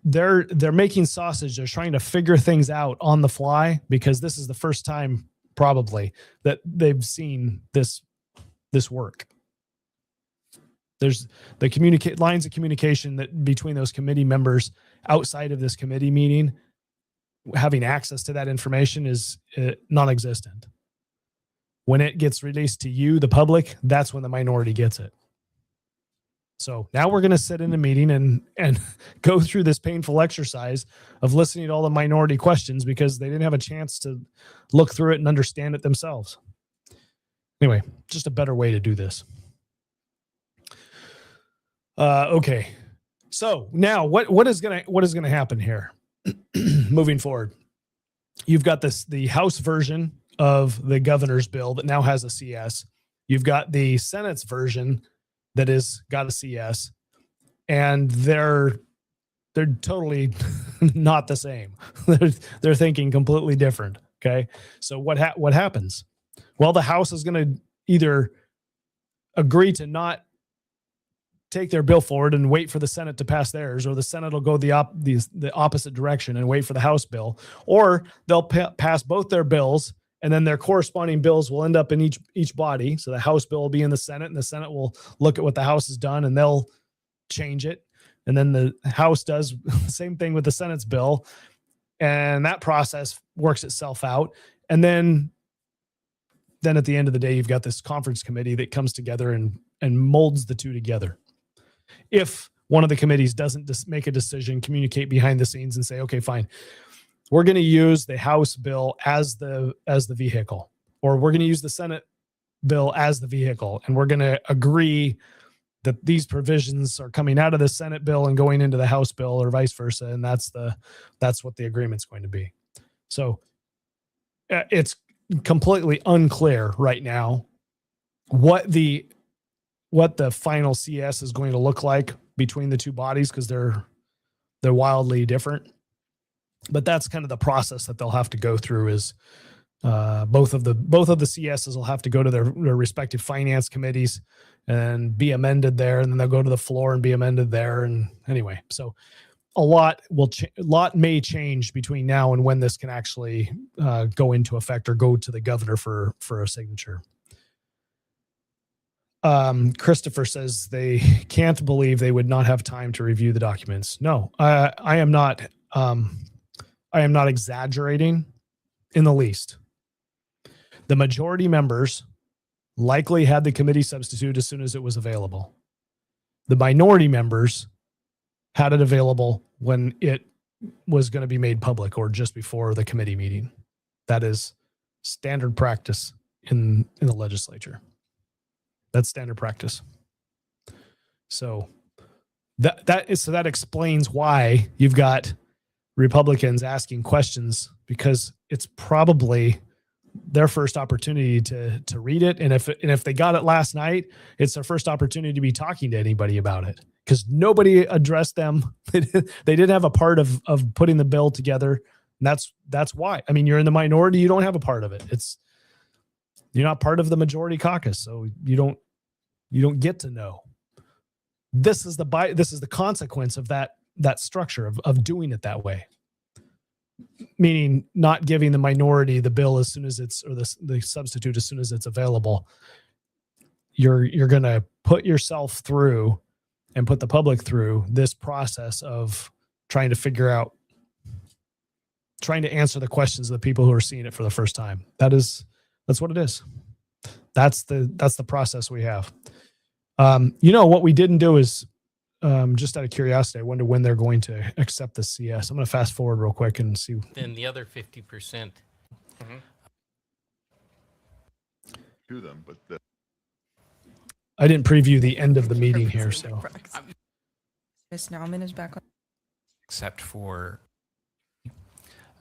they're making sausage. They're trying to figure things out on the fly because this is the first time probably that they've seen this work. There's the lines of communication that between those committee members outside of this committee meeting, having access to that information is non-existent. When it gets released to you, the public, that's when the minority gets it. So now we're going to sit in a meeting and go through this painful exercise of listening to all the minority questions because they didn't have a chance to look through it and understand it themselves. Anyway, just a better way to do this. Okay. So now what is going to happen here moving forward? You've got the House version of the governor's bill that now has a CS. You've got the Senate's version that is got a CS, and they're totally not the same. They're thinking completely different. Okay. So what happens? Well, the House is going to either agree to not take their bill forward and wait for the Senate to pass theirs, or the Senate will go the opposite direction and wait for the House bill, or they'll pass both their bills, and then their corresponding bills will end up in each body. So the House bill will be in the Senate, and the Senate will look at what the House has done and they'll change it. And then the House does the same thing with the Senate's bill. And that process works itself out. And then at the end of the day, you've got this conference committee that comes together and molds the two together. If one of the committees doesn't just make a decision, communicate behind the scenes and say, okay, fine, we're going to use the House bill as the vehicle, or we're going to use the Senate bill as the vehicle, and we're going to agree that these provisions are coming out of the Senate bill and going into the House bill, or vice versa, and that's what the agreement's going to be. So it's completely unclear right now what the final CS is going to look like between the two bodies, because they're wildly different. But that's kind of the process that they'll have to go through. Is both of the CSs will have to go to their respective finance committees and be amended there, and then they'll go to the floor and be amended there. And anyway, so a lot may change between now and when this can actually go into effect or go to the governor for a signature. Christopher says they can't believe they would not have time to review the documents. No, I am not exaggerating in the least. The majority members likely had the committee substitute as soon as it was available. The minority members had it available when it was going to be made public or just before the committee meeting. That is standard practice in the legislature. That's standard practice. So that explains why you've got Republicans asking questions, because it's probably their first opportunity to read it. And if they got it last night, it's their first opportunity to be talking to anybody about it, because nobody addressed them. They didn't have a part of putting the bill together. And that's why. I mean, you're in the minority, you don't have a part of it. You're not part of the majority caucus, so you don't get to know. This is the consequence of that structure of doing it that way. Meaning not giving the minority the bill as soon as the substitute as soon as it's available. You're going to put yourself through and put the public through this process of trying to answer the questions of the people who are seeing it for the first time. That's what it is. That's the process we have. What we didn't do is, just out of curiosity, I wonder when they're going to accept the CS. I'm going to fast forward real quick and see. Then the other 50%. To them, but I didn't preview the end of the meeting here, so. Ms. Nauman is back on. Except for.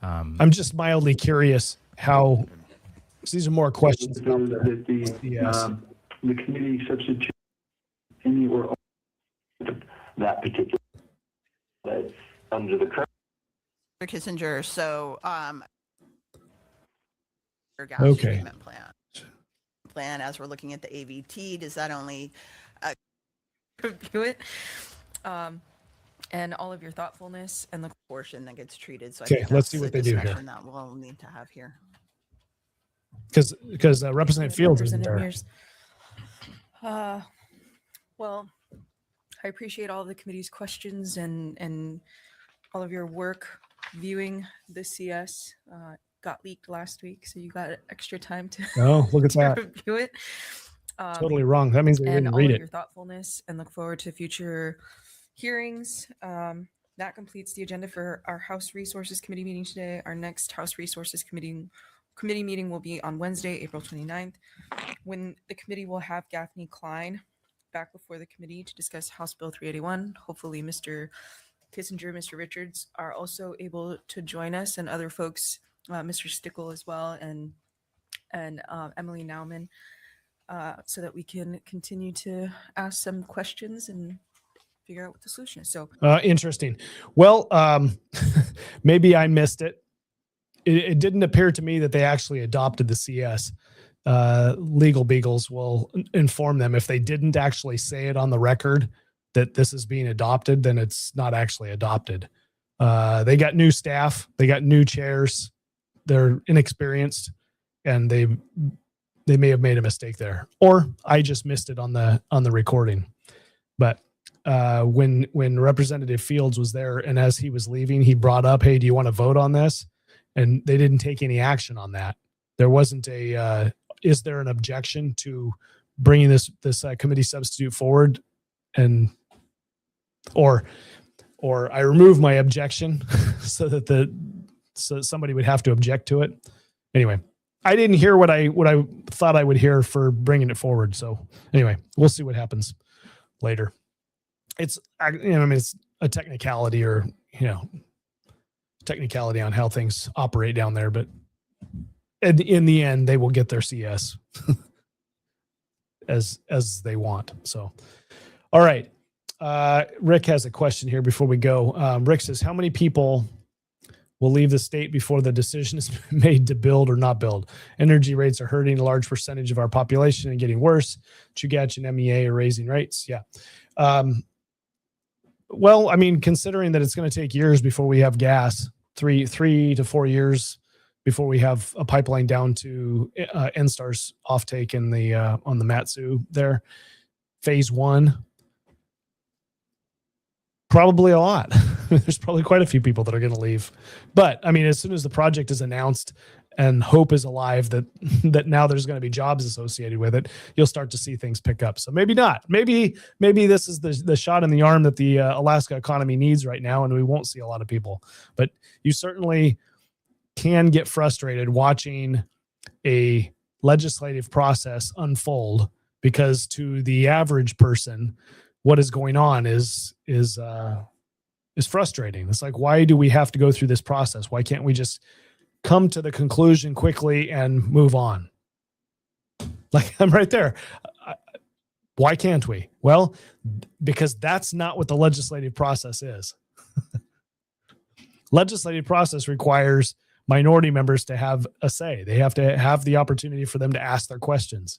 I'm just mildly curious how. These are more questions. The committee substitute any or that particular under the current Kissinger. So, gas Okay. treatment plan as we're looking at the AVT, does that only review it? And all of your thoughtfulness and the portion that gets treated. So I Okay, think let's that's see the what they do here. discussion that we'll need to have here. Because Representative Fields isn't there. Well, I appreciate all of the committee's questions and all of your work viewing the CS. Got leaked last week, so you got extra time to Oh, look at that. review it. Totally wrong. That means they and didn't all read of it. your thoughtfulness, and look forward to future hearings. That completes the agenda for our House Resources Committee meeting today. Our next House Resources Committee meeting will be on Wednesday, April 29th, when the committee will have Gaffney Klein back before the committee to discuss House Bill 381. Hopefully Mr. Kissinger, Mr. Richards are also able to join us, and other folks, Mr. Stickle as well, and Emily Nauman, so that we can continue to ask some questions and figure out what the solution is. So Interesting. Well, maybe I missed it. It didn't appear to me that they actually adopted the CS. Legal Beagles will inform them if they didn't actually say it on the record that this is being adopted, then it's not actually adopted. They got new staff, they got new chairs, they're inexperienced, and they may have made a mistake there, or I just missed it on the recording. But when Representative Fields was there, and as he was leaving, he brought up, "Hey, do you want to vote on this?" And they didn't take any action on that. There wasn't a is there an objection to bringing this committee substitute forward, and or I remove my objection so that somebody would have to object to it. Anyway, I didn't hear what I thought I would hear for bringing it forward. So anyway, we'll see what happens later. It's it's a technicality, or technicality on how things operate down there, but in the end, they will get their CS as they want. So, all right. Rick has a question here before we go. Rick says, how many people will leave the state before the decision is made to build or not build? Energy rates are hurting a large percentage of our population and getting worse. Chugach and MEA are raising rates. Yeah. Well, I mean, considering that it's going to take years before we have gas, 3 to 4 years before we have a pipeline down to NSTAR's offtake in the on the Matsu there, phase 1. Probably a lot. There's probably quite a few people that are going to leave. But I mean, as soon as the project is announced and hope is alive that now there's going to be jobs associated with it, you'll start to see things pick up. So maybe not. Maybe this is the shot in the arm that the Alaska economy needs right now, and we won't see a lot of people. But you certainly can get frustrated watching a legislative process unfold, because to the average person, what is going on is frustrating. It's like, why do we have to go through this process? Why can't we just come to the conclusion quickly and move on? Like, I'm right there. Why can't we? Well, because that's not what the legislative process is. Legislative process requires minority members to have a say. They have to have the opportunity for them to ask their questions.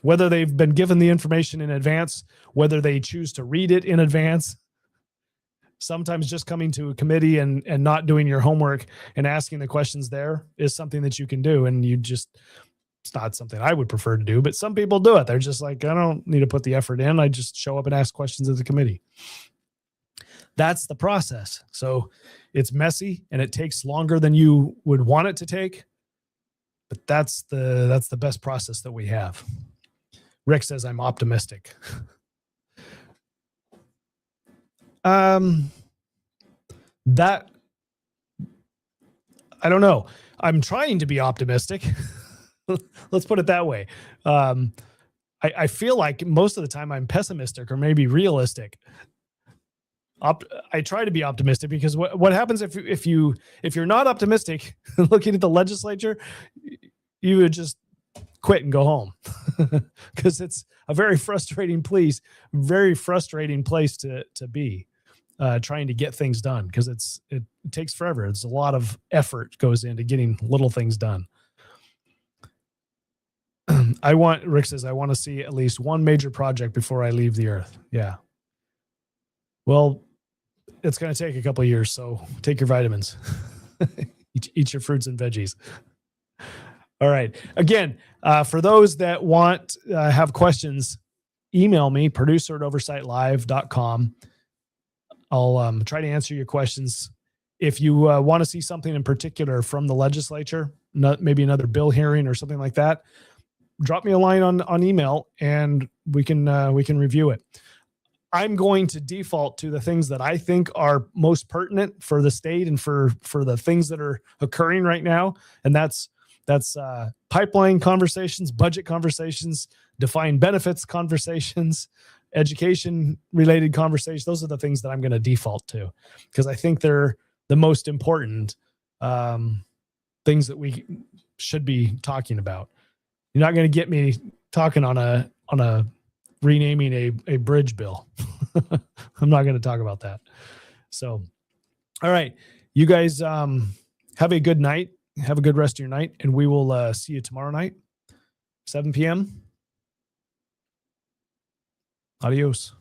Whether they've been given the information in advance, whether they choose to read it in advance, sometimes just coming to a committee and not doing your homework and asking the questions there is something that you can do. And it's not something I would prefer to do, but some people do it. They're just like, I don't need to put the effort in. I just show up and ask questions at the committee. That's the process. So it's messy and it takes longer than you would want it to take, but that's the best process that we have. Rick says, I'm optimistic. That, I don't know. I'm trying to be optimistic. Let's put it that way. I feel like most of the time I'm pessimistic or maybe realistic. I try to be optimistic, because what happens if you're not optimistic looking at the legislature, you would just quit and go home, because it's a very frustrating place to be trying to get things done, because it takes forever. It's a lot of effort goes into getting little things done. Rick says, I want to see at least one major project before I leave the earth. Yeah. Well, it's going to take a couple of years, so take your vitamins. Eat your fruits and veggies. All right. Again, for those that have questions, email me, producer@oversightlive.com. I'll try to answer your questions. If you want to see something in particular from the legislature, maybe another bill hearing or something like that, drop me a line on email and we can review it. I'm going to default to the things that I think are most pertinent for the state and for the things that are occurring right now. And that's pipeline conversations, budget conversations, defined benefits conversations, education related conversations. Those are the things that I'm going to default to because I think they're the most important things that we should be talking about. You're not going to get me talking on a renaming a bridge bill. I'm not going to talk about that. So, all right, you guys have a good night. Have a good rest of your night, and we will see you tomorrow night, 7 p.m. Adios.